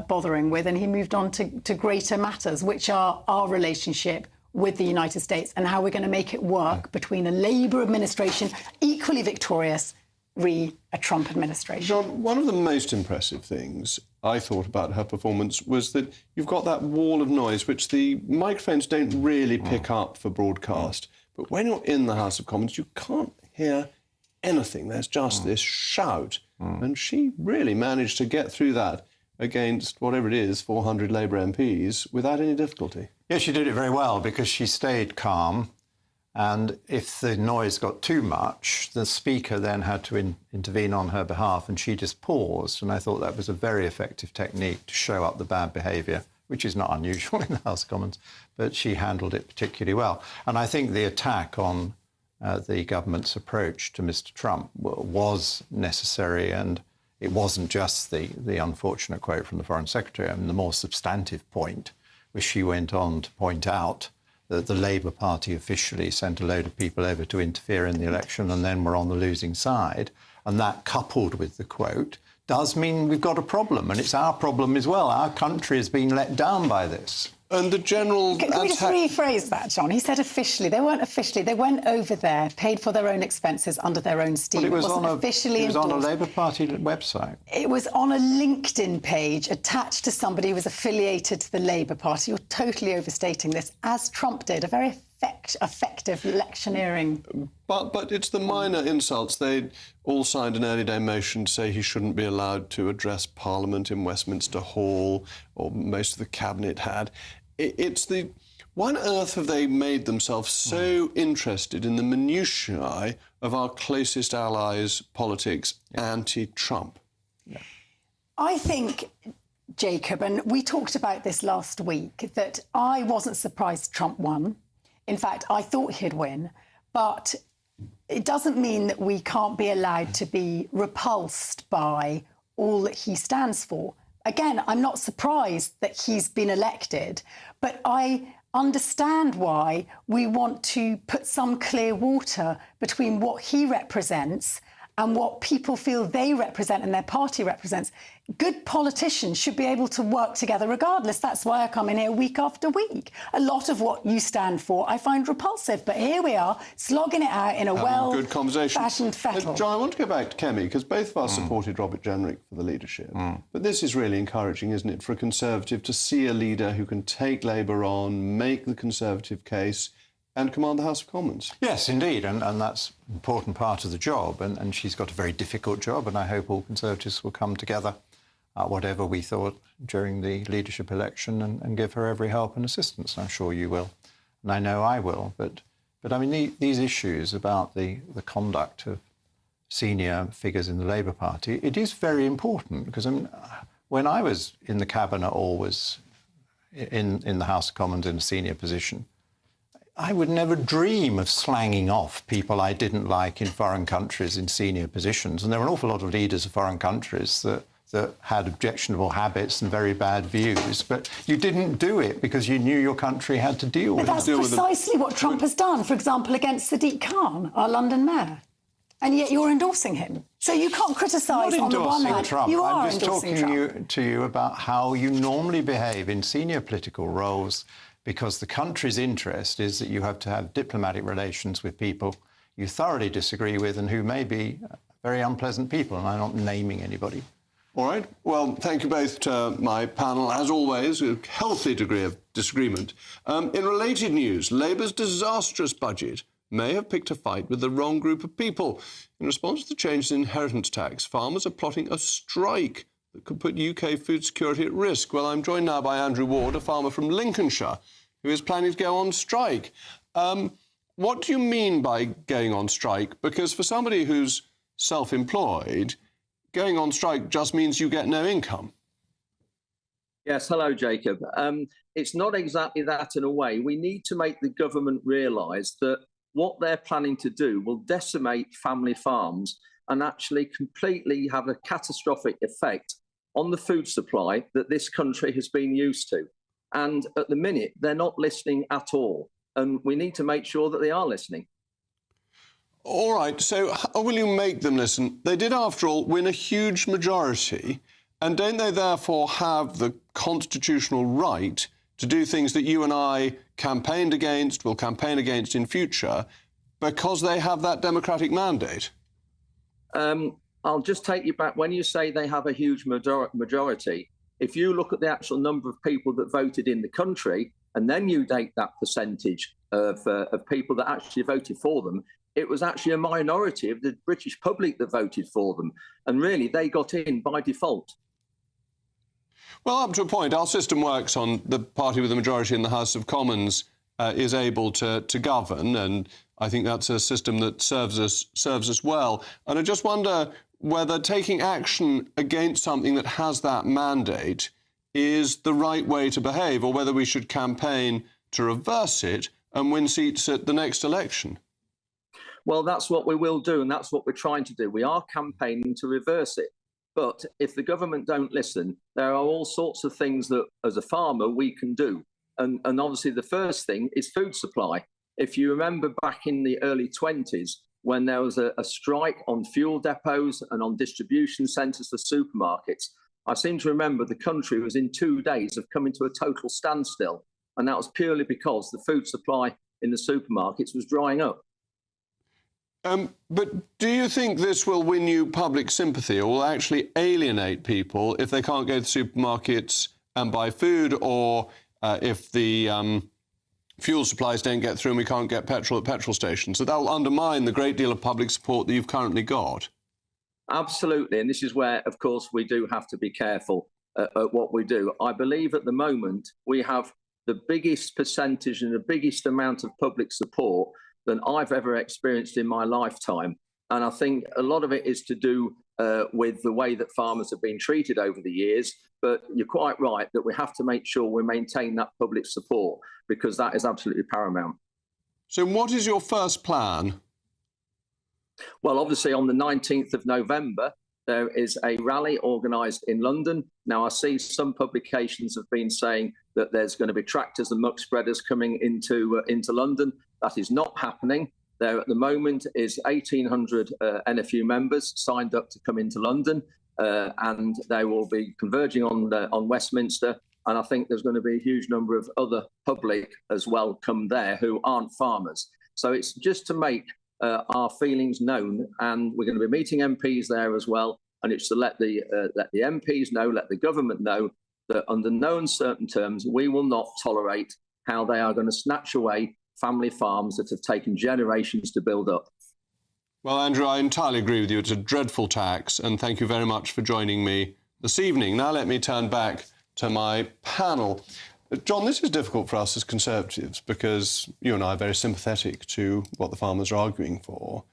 S1: bothering with, and he moved on to greater matters, which are our relationship with the United States and how we're going to make it work between a Labour administration, equally victorious, a Trump administration.
S6: John, one of the most impressive things I thought about her performance was that you've got that wall of noise which the microphones don't really pick up for broadcast. But when you're in the House of Commons, you can't hear anything. There's just this shout. And she really managed to get through that against whatever it is, 400 Labour MPs, without any difficulty.
S23: Yes, she did it very well because she stayed calm. And if the noise got too much, the Speaker then had to intervene on her behalf, and she just paused. And I thought that was a very effective technique to show up the bad behaviour, which is not unusual in the House of Commons, but she handled it particularly well. And I think the attack on the government's approach to Mr. Trump was necessary, and it wasn't just the unfortunate quote from the Foreign Secretary. I mean, the more substantive point, which she went on to point out that the Labour Party officially sent a load of people over to interfere in the election and then were on the losing side. And that, coupled with the quote, does mean we've got a problem, and it's our problem as well. Our country has been let down by this.
S6: And the general...
S1: Can we just rephrase that, John? He said officially. They weren't officially. They went over there, paid for their own expenses under their own steam.
S23: Well, it
S1: wasn't officially
S23: it was on a
S1: endorsed.
S23: Labour Party website.
S1: It was on a LinkedIn page attached to somebody who was affiliated to the Labour Party. You're totally overstating this, as Trump did. A very effective electioneering.
S6: But it's the minor insults. They all signed an early day motion to say he shouldn't be allowed to address Parliament in Westminster Hall, or most of the Cabinet had. It's the... Why on earth have they made themselves so interested in the minutiae of our closest allies' politics, anti-Trump?
S1: I think, Jacob, and we talked about this last week, that I wasn't surprised Trump won. In fact, I thought he'd win. But it doesn't mean that we can't be allowed to be repulsed by all that he stands for. Again, I'm not surprised that he's been elected, but I understand why we want to put some clear water between what he represents and what people feel they represent and their party represents, good politicians should be able to work together regardless. That's why I come in here week after week. A lot of what you stand for I find repulsive, but here we are, slogging it out in a
S6: good conversation.
S1: fashioned fettle.
S6: John, I want to go back to Kemi, because both of us supported Robert Jenrick for the leadership. But this is really encouraging, isn't it, for a Conservative to see a leader who can take Labour on, make the Conservative case and command the House of Commons.
S23: Yes, indeed, and that's an important part of the job, and she's got a very difficult job, and I hope all Conservatives will come together, whatever we thought during the leadership election, and give her every help and assistance. I'm sure you will, and I know I will. But I mean, these issues about the conduct of senior figures in the Labour Party, it is very important, because I mean, when I was in the Cabinet or was in the House of Commons in a senior position, I would never dream of slanging off people I didn't like in foreign countries in senior positions. And there were an awful lot of leaders of foreign countries that had objectionable habits and very bad views. But you didn't do it because you knew your country had to deal with it.
S1: But that's precisely what Trump has done, for example, against Sadiq Khan, our London mayor. And yet you're endorsing him. So you can't criticise on the one hand.
S23: Trump.
S1: You are
S23: I'm just
S1: endorsing
S23: talking
S1: Trump.
S23: to you about how you normally behave in senior political roles, because the country's interest is that you have to have diplomatic relations with people you thoroughly disagree with and who may be very unpleasant people, and I'm not naming anybody.
S6: All right. Well, thank you both to my panel. As always, a healthy degree of disagreement. In related news, Labour's disastrous budget may have picked a fight with the wrong group of people. In response to the changes in inheritance tax, farmers are plotting a strike that could put UK food security at risk. Well, I'm joined now by Andrew Ward, a farmer from Lincolnshire, who is planning to go on strike. What do you mean by going on strike? Because for somebody who's self-employed, going on strike just means you get no income.
S11: Yes, hello, Jacob. It's not exactly that in a way. We need to make the government realise that what they're planning to do will decimate family farms and actually completely have a catastrophic effect on the food supply that this country has been used to. And at the minute, they're not listening at all. And we need to make sure that they are listening.
S6: All right, so how will you make them listen? They did, after all, win a huge majority, and don't they therefore have the constitutional right to do things that you and I campaigned against, will campaign against in future, because they have that democratic mandate?
S11: I'll just take you back. When you say they have a huge majority, if you look at the actual number of people that voted in the country, and then you take that percentage of people that actually voted for them, it was actually a minority of the British public that voted for them. And really, they got in by default.
S6: Well, up to a point, our system works on the party with the majority in the House of Commons is able to govern, and I think that's a system that serves us well. And I just wonder whether taking action against something that has that mandate is the right way to behave, or whether we should campaign to reverse it and win seats at the next election.
S11: Well, that's what we will do, and that's what we're trying to do. We are campaigning to reverse it. But if the government don't listen, there are all sorts of things that, as a farmer, we can do. And obviously, the first thing is food supply. If you remember back in the early 20s, when there was a strike on fuel depots and on distribution centres for supermarkets, I seem to remember the country was in 2 days of coming to a total standstill. And that was purely because the food supply in the supermarkets was drying up.
S6: But do you think this will win you public sympathy, or will actually alienate people if they can't go to supermarkets and buy food, or if the fuel supplies don't get through and we can't get petrol at petrol stations? So that will undermine the great deal of public support that you've currently got.
S11: Absolutely. And this is where, of course, we do have to be careful at what we do. I believe at the moment we have the biggest percentage and the biggest amount of public support than I've ever experienced in my lifetime. And I think a lot of it is to do with the way that farmers have been treated over the years. But you're quite right that we have to make sure we maintain that public support, because that is absolutely paramount.
S6: So what is your first plan?
S11: Well, obviously, on the 19th of November, there is a rally organised in London. Now, I see some publications have been saying that there's going to be tractors and muck spreaders coming into London. That is not happening. There at the moment is 1,800 NFU members signed up to come into London, and they will be converging on Westminster. And I think there's going to be a huge number of other public as well come there who aren't farmers. So it's just to make our feelings known, and we're going to be meeting MPs there as well. And it's to let the MPs know, let the government know that under no uncertain terms, we will not tolerate how they are going to snatch away family farms that have taken generations to build up.
S6: Well, Andrew, I entirely agree with you. It's a dreadful tax, and thank you very much for joining me this evening. Now let me turn back to my panel. John, this is difficult for us as Conservatives because you and I are very sympathetic to what the farmers are arguing for.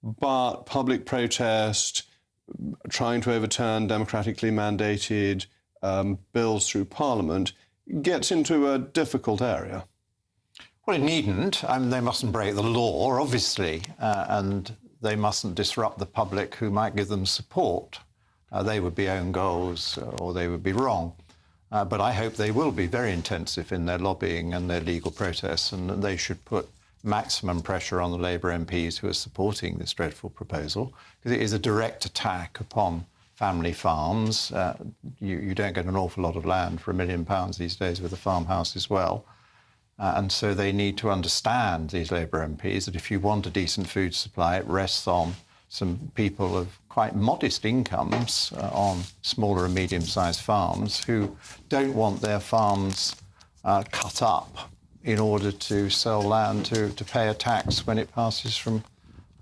S6: But public protest, trying to overturn democratically mandated bills through Parliament gets into a difficult area.
S23: Well, it needn't. I mean, they mustn't break the law, obviously, and they mustn't disrupt the public who might give them support. They would be own goals or they would be wrong. But I hope they will be very intensive in their lobbying and their legal protests, and they should put maximum pressure on the Labour MPs who are supporting this dreadful proposal, because it is a direct attack upon family farms. You don't get an awful lot of land for £1 million these days with a farmhouse as well. And so they need to understand, these Labour MPs, that if you want a decent food supply, it rests on some people of quite modest incomes on smaller and medium-sized farms who don't want their farms cut up in order to sell land to pay a tax when it passes from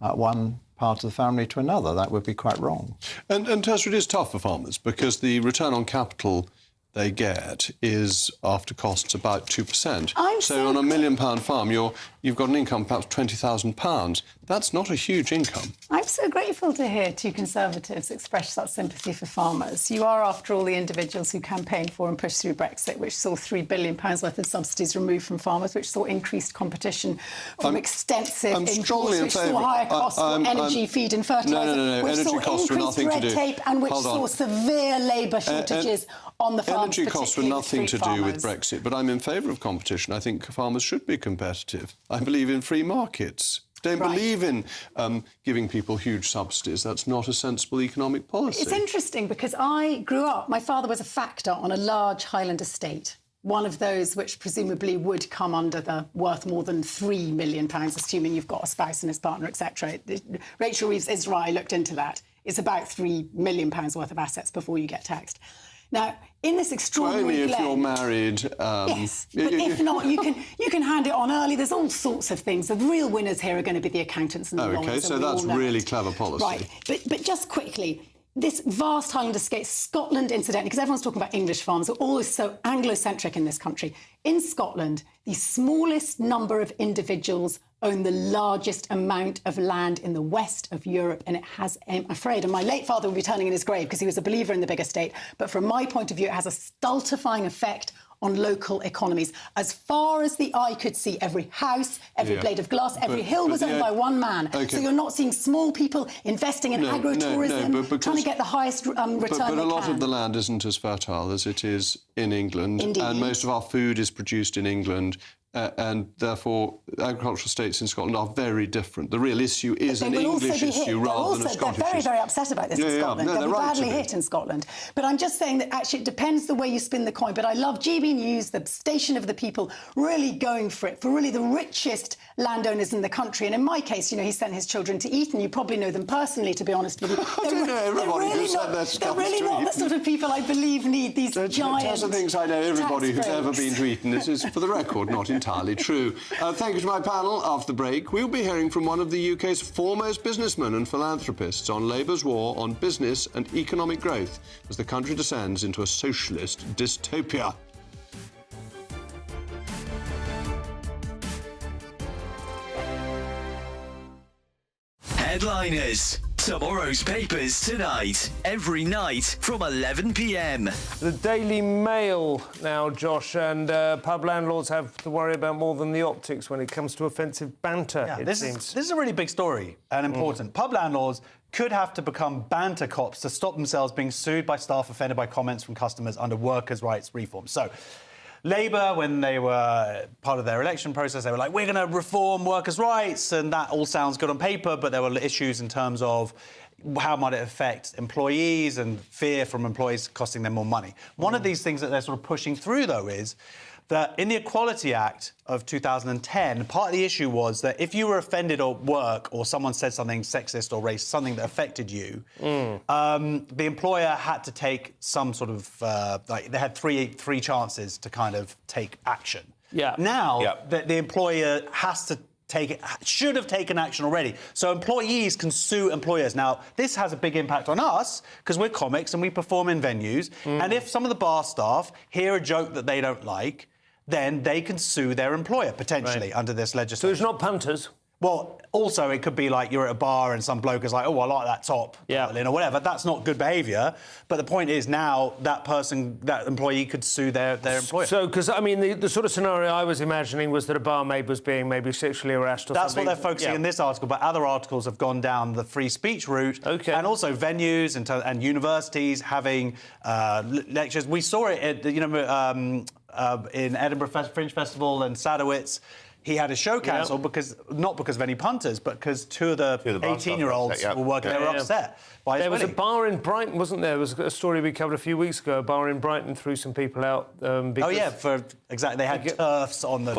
S23: one part of the family to another. That would be quite wrong.
S6: And Tessa, it is tough for farmers because the return on capital they get is, after costs, about 2%. So on a £1 million farm, you've got an income perhaps £20,000. That's not a huge income.
S1: I'm so grateful to hear two Conservatives express such sympathy for farmers. You are, after all, the individuals who campaigned for and pushed through Brexit, which saw £3 billion worth of subsidies removed from farmers, which saw increased competition from extensive imports, which saw higher costs for energy, feed and fertiliser, which saw increased red tape and which saw severe labour shortages on the farms.
S6: Energy costs were nothing to do with Brexit, but I'm in favour of competition. I think farmers should be competitive. I believe in free markets. Don't believe in giving people huge subsidies. That's not a sensible economic policy.
S1: It's interesting because I grew up, my father was a factor on a large Highland estate, one of those which presumably would come under the worth more than £3 million, assuming you've got a spouse and his partner, etc. Rachel Reeves Israel looked into that. It's about £3 million worth of assets before you get taxed. Now, in this extraordinary
S6: only if you're married.
S1: Yes, but if not, you can hand it on early. There's all sorts of things. The real winners here are going to be the accountants and the lawyers.
S6: OK, so that's really clever policy.
S1: Right, but just quickly, this vast Highland estate, Scotland, incidentally, because everyone's talking about English farms, are always so Anglo-centric in this country. In Scotland, the smallest number of individuals own the largest amount of land in the west of Europe, and it has, I'm afraid, and my late father will be turning in his grave because he was a believer in the big estate, but from my point of view, it has a stultifying effect on local economies. As far as the eye could see, every house, every blade of glass, every hill was owned by one man. Okay. So you're not seeing small people investing in agro-tourism, trying to get the highest return they can.
S6: But a lot of the land isn't as fertile as it is in England.
S1: Indeed.
S6: And most of our food is produced in England. And therefore, agricultural estates in Scotland are very different. The real issue is an English issue rather than a Scottish issue.
S1: They're very, very upset about this in Scotland. They'll be badly hit in Scotland. But I'm just saying that actually it depends the way you spin the coin. But I love GBNews, the station of the people, really going for it, for really the richest landowners in the country. And in my case, you know, he sent his children to Eton. You probably know them personally, to be honest with you.
S6: I don't know everybody who sent their stuff
S1: They're really not the sort of people I believe need these giant
S6: Tessa thinks I know everybody who's ever been to Eton. This is, for the record, not entirely true. Thank you to my panel. After the break, we'll be hearing from one of the UK's foremost businessmen and philanthropists on Labour's war on business and economic growth as the country descends into a socialist dystopia.
S17: Headliners. Tomorrow's papers tonight, every night from 11 p.m.
S5: The Daily Mail now, Josh, and pub landlords have to worry about more than the optics when it comes to offensive banter,
S13: yeah,
S5: it seems.
S13: This is a really big story and important. Pub landlords could have to become banter cops to stop themselves being sued by staff offended by comments from customers under workers' rights reform. So, Labour, when they were part of their election process, they were like, we're going to reform workers' rights, and that all sounds good on paper, but there were issues in terms of how might it affect employees and fear from employees costing them more money. One of these things that they're sort of pushing through, though, is that in the Equality Act of 2010, part of the issue was that if you were offended at work or someone said something sexist or racist, something that affected you, the employer had to take some sort of, they had three chances to kind of take action.
S5: Yeah.
S13: Now, the employer should have taken action already. So employees can sue employers. Now, this has a big impact on us because we're comics and we perform in venues. And if some of the bar staff hear a joke that they don't like, then they can sue their employer, potentially, under this legislation.
S5: So it's not punters?
S13: Well, also, it could be like you're at a bar and some bloke is like, oh, I like that top, or whatever. That's not good behaviour. But the point is now that employee could sue their employer.
S5: So, because, I mean, the sort of scenario I was imagining was that a barmaid was being maybe sexually harassed or
S13: That's
S5: something.
S13: what they're focusing in this article, but other articles have gone down the free speech route.
S5: OK.
S13: And also venues and universities having lectures. We saw it at, in Edinburgh Fringe Festival and Sadowitz. He had his show cancelled not because of any punters, but because two of the 18-year-olds were working. They were upset by his
S5: There was a
S13: wedding.
S5: bar in Brighton, wasn't there? There was a story we covered a few weeks ago. A bar in Brighton threw some people out because...
S13: exactly. They had turfs on the...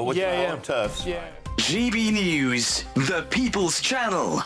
S5: turfs. Yeah.
S17: GB News, the People's Channel.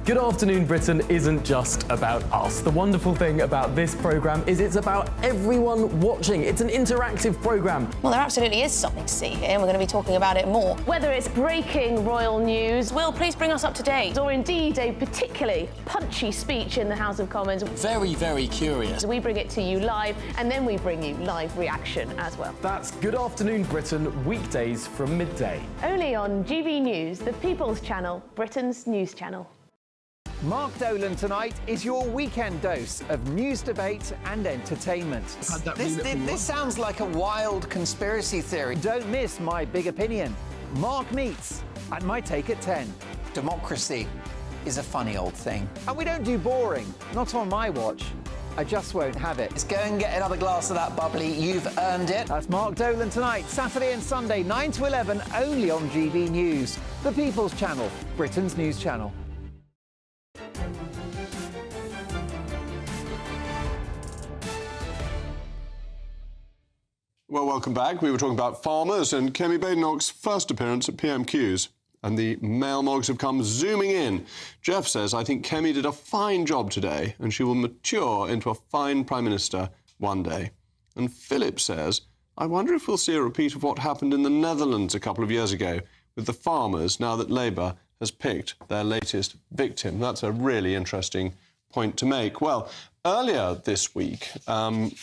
S14: Good Afternoon Britain isn't just about us. The wonderful thing about this programme is it's about everyone watching. It's an interactive programme.
S15: Well, there absolutely is something to see here, and we're going to be talking about it more. Whether it's breaking royal news, Will, please bring us up to date. Or indeed a particularly punchy speech in the House of Commons.
S16: Very, very curious.
S15: We bring it to you live, and then we bring you live reaction as well.
S14: That's Good Afternoon Britain, weekdays from midday.
S15: Only on GB News, the People's Channel, Britain's news channel.
S3: Mark Dolan tonight is your weekend dose of news, debate and entertainment. This sounds like a wild conspiracy theory. Don't miss my big opinion. Mark Meets and my take at 10. Democracy is a funny old thing. And we don't do boring, not on my watch. I just won't have it. Let's go and get another glass of that bubbly. You've earned it. That's Mark Dolan tonight, Saturday and Sunday, 9 to 11, only on GB News. The People's Channel, Britain's news channel.
S6: Well, welcome back. We were talking about farmers and Kemi Badenoch's first appearance at PMQs. And the male mogs have come zooming in. Jeff says, I think Kemi did a fine job today and she will mature into a fine Prime Minister one day. And Philip says, I wonder if we'll see a repeat of what happened in the Netherlands a couple of years ago with the farmers now that Labour has picked their latest victim. That's a really interesting point to make. Well, earlier this week,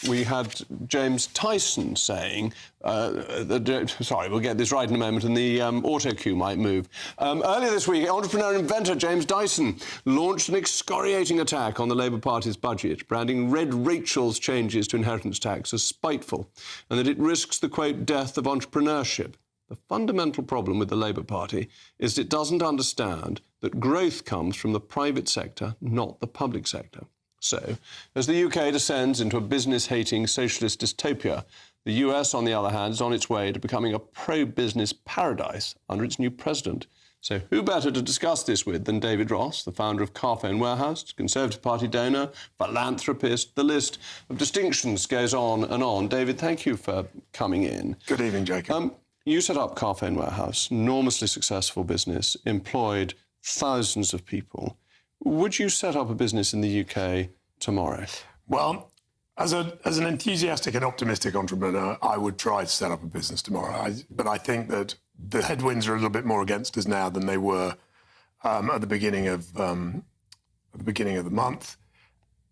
S6: we had James Tyson saying, sorry, we'll get this right in a moment, and the auto cue might move. Earlier this week, entrepreneur and inventor James Dyson launched an excoriating attack on the Labour Party's budget, branding Red Rachel's changes to inheritance tax as spiteful, and that it risks the, quote, death of entrepreneurship. The fundamental problem with the Labour Party is that it doesn't understand that growth comes from the private sector, not the public sector. So, as the UK descends into a business-hating socialist dystopia, the US, on the other hand, is on its way to becoming a pro-business paradise under its new president. So who better to discuss this with than David Ross, the founder of Carphone Warehouse, Conservative Party donor, philanthropist. The list of distinctions goes on and on. David, thank you for coming in.
S24: Good evening, Jacob.
S6: You set up Carphone Warehouse, enormously successful business, employed thousands of people. Would you set up a business in the UK tomorrow?
S24: Well, as an enthusiastic and optimistic entrepreneur, I would try to set up a business tomorrow. But I think that the headwinds are a little bit more against us now than they were at the beginning of the month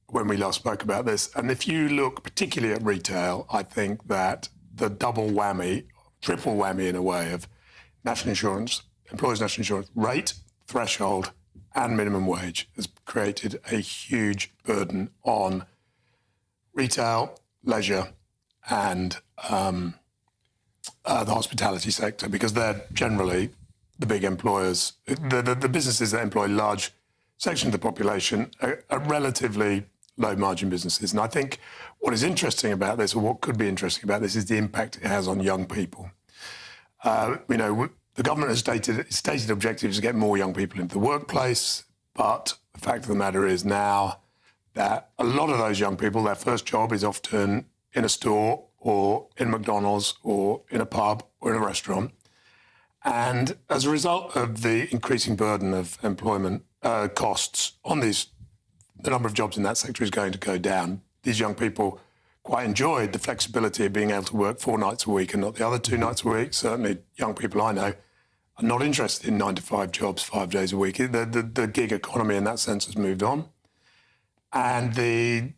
S24: when we last spoke about this. And if you look particularly at retail, I think that the double whammy, triple whammy in a way, of national insurance, employers' national insurance rate, threshold, and minimum wage has created a huge burden on retail, leisure, and the hospitality sector, because they're generally the big employers. The businesses that employ large sections of the population are relatively low-margin businesses. And I think what is interesting about this, or what could be interesting about this, is the impact it has on young people. The government has stated objectives to get more young people into the workplace, but the fact of the matter is now that a lot of those young people, their first job is often in a store or in McDonald's or in a pub or in a restaurant. And as a result of the increasing burden of employment costs on the number of jobs in that sector is going to go down. These young people quite enjoyed the flexibility of being able to work 4 nights a week and not the other 2 nights a week. Certainly young people I know are not interested in 9-to-5 jobs 5 days a week. The gig economy in that sense has moved on. And the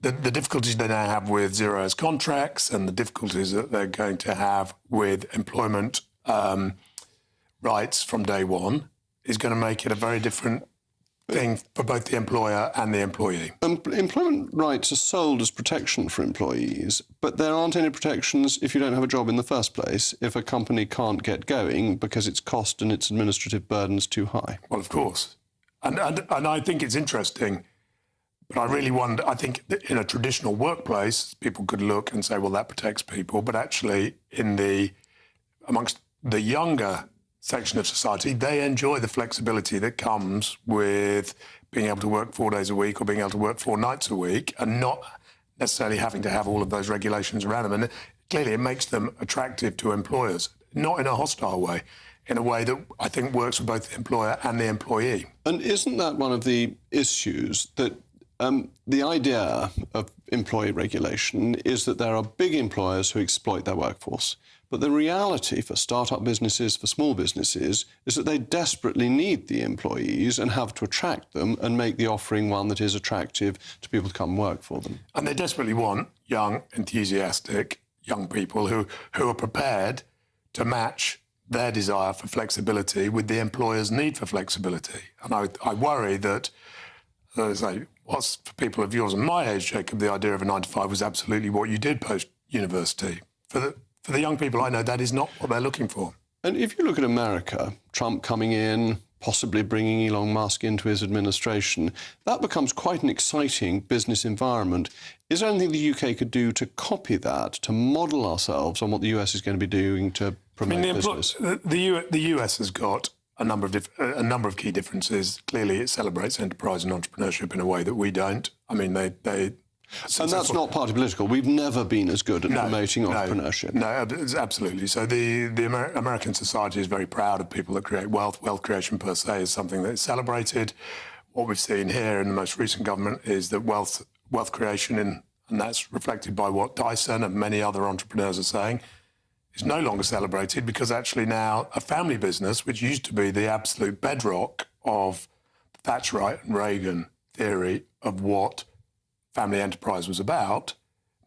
S24: difficulties they now have with zero-hours contracts and the difficulties that they're going to have with employment rights from day one is going to make it a very different thing for both the employer and the employee.
S6: Employment rights are sold as protection for employees, but there aren't any protections if you don't have a job in the first place, if a company can't get going because its cost and its administrative burden's too high.
S24: Well, of course. And I think it's interesting, but I really wonder, I think that in a traditional workplace, people could look and say, well, that protects people, but actually amongst the younger section of society, they enjoy the flexibility that comes with being able to work 4 days a week or being able to work 4 nights a week and not necessarily having to have all of those regulations around them. And clearly it makes them attractive to employers, not in a hostile way, in a way that I think works for both the employer and the employee.
S6: And isn't that one of the issues that the idea of employee regulation is that there are big employers who exploit their workforce? But the reality for start-up businesses, for small businesses, is that they desperately need the employees and have to attract them and make the offering one that is attractive to people to come and work for them.
S24: And they desperately want young, enthusiastic young people who are prepared to match their desire for flexibility with the employer's need for flexibility. And I worry that, as I say, what's for people of yours and my age, Jacob, the idea of a 9-to-5 was absolutely what you did post-university. For the young people I know, that is not what they're looking for.
S6: And if you look at America, Trump coming in, possibly bringing Elon Musk into his administration, that becomes quite an exciting business environment. Is there anything the UK could do to copy that, to model ourselves on what the US is going to be doing to promote business?
S24: The US has got a number of key differences. Clearly, it celebrates enterprise and entrepreneurship in a way that we don't. I mean,
S6: and that's not partly political. We've never been as good at promoting entrepreneurship.
S24: No, absolutely. So the American society is very proud of people that create wealth. Wealth creation per se is something that is celebrated. What we've seen here in the most recent government is that wealth creation, and that's reflected by what Dyson and many other entrepreneurs are saying, is no longer celebrated because actually now a family business, which used to be the absolute bedrock of Thatcherite and Reagan theory of what family enterprise was about,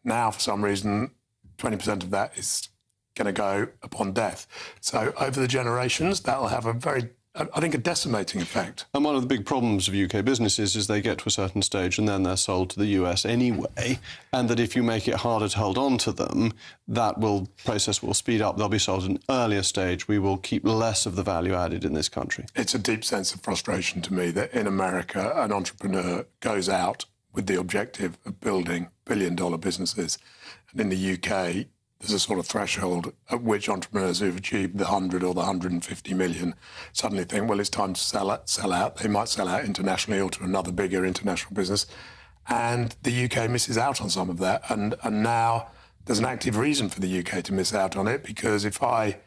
S24: now for some reason 20% of that is going to go upon death. So over the generations, that'll have a decimating effect.
S6: And one of the big problems of UK businesses is they get to a certain stage and then they're sold to the US anyway, and that if you make it harder to hold on to them, process will speed up. They'll be sold at an earlier stage. We will keep less of the value added in this country.
S24: It's a deep sense of frustration to me that in America, an entrepreneur goes out with the objective of building billion-dollar businesses. And in the UK, there's a sort of threshold at which entrepreneurs who've achieved the 100 or the 150 million suddenly think, well, it's time to sell out. They might sell out internationally or to another bigger international business. And the UK misses out on some of that. And now there's an active reason for the UK to miss out on it, because if I'd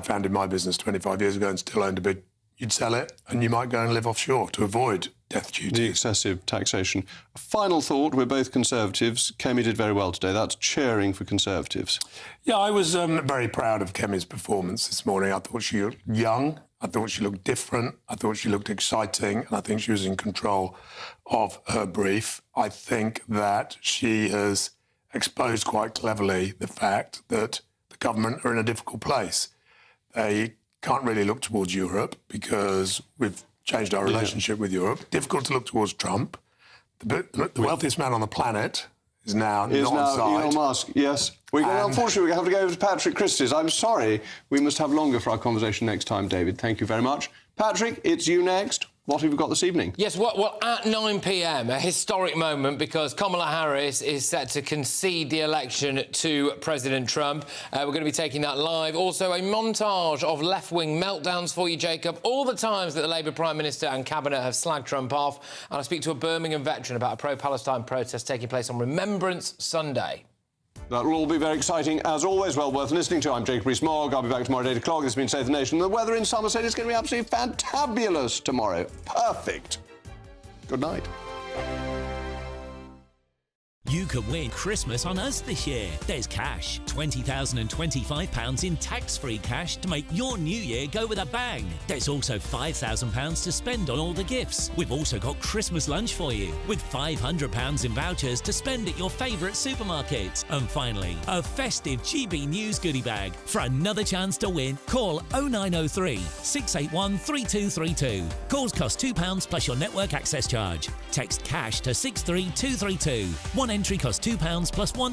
S24: founded my business 25 years ago and still owned a big, you'd sell it and you might go and live offshore to avoid death duty.
S6: The excessive taxation. A final thought, we're both Conservatives. Kemi did very well today. That's cheering for Conservatives.
S24: Yeah, I was very proud of Kemi's performance this morning. I thought she looked young. I thought she looked different. I thought she looked exciting. And I think she was in control of her brief. I think that she has exposed quite cleverly the fact that the government are in a difficult place. They can't really look towards Europe because we've changed our relationship with Europe. Difficult to look towards Trump. The wealthiest man on the planet is now not on side.
S6: Elon Musk, yes. Unfortunately, we have to go over to Patrick Christie's. I'm sorry. We must have longer for our conversation next time, David. Thank you very much. Patrick, it's you next. What have we got this evening?
S8: Yes, well, at 9 p.m, a historic moment because Kamala Harris is set to concede the election to President Trump. We're going to be taking that live. Also, a montage of left-wing meltdowns for you, Jacob. All the times that the Labour Prime Minister and Cabinet have slagged Trump off. And I speak to a Birmingham veteran about a pro-Palestine protest taking place on Remembrance Sunday.
S6: That will all be very exciting, as always, well worth listening to. I'm Jacob Rees-Mogg. I'll be back tomorrow at 8 o'clock. This has been Save the Nation. The weather in Somerset is going to be absolutely fantabulous tomorrow. Perfect. Good night.
S16: You could win Christmas on us this year. There's cash, £20,025 in tax-free cash to make your new year go with a bang. There's also £5,000 to spend on all the gifts. We've also got Christmas lunch for you, with £500 in vouchers to spend at your favourite supermarket. And finally, a festive GB News goodie bag. For another chance to win, call 0903 681 3232. Calls cost £2 plus your network access charge. Text cash to 63232. One entry costs £2 plus one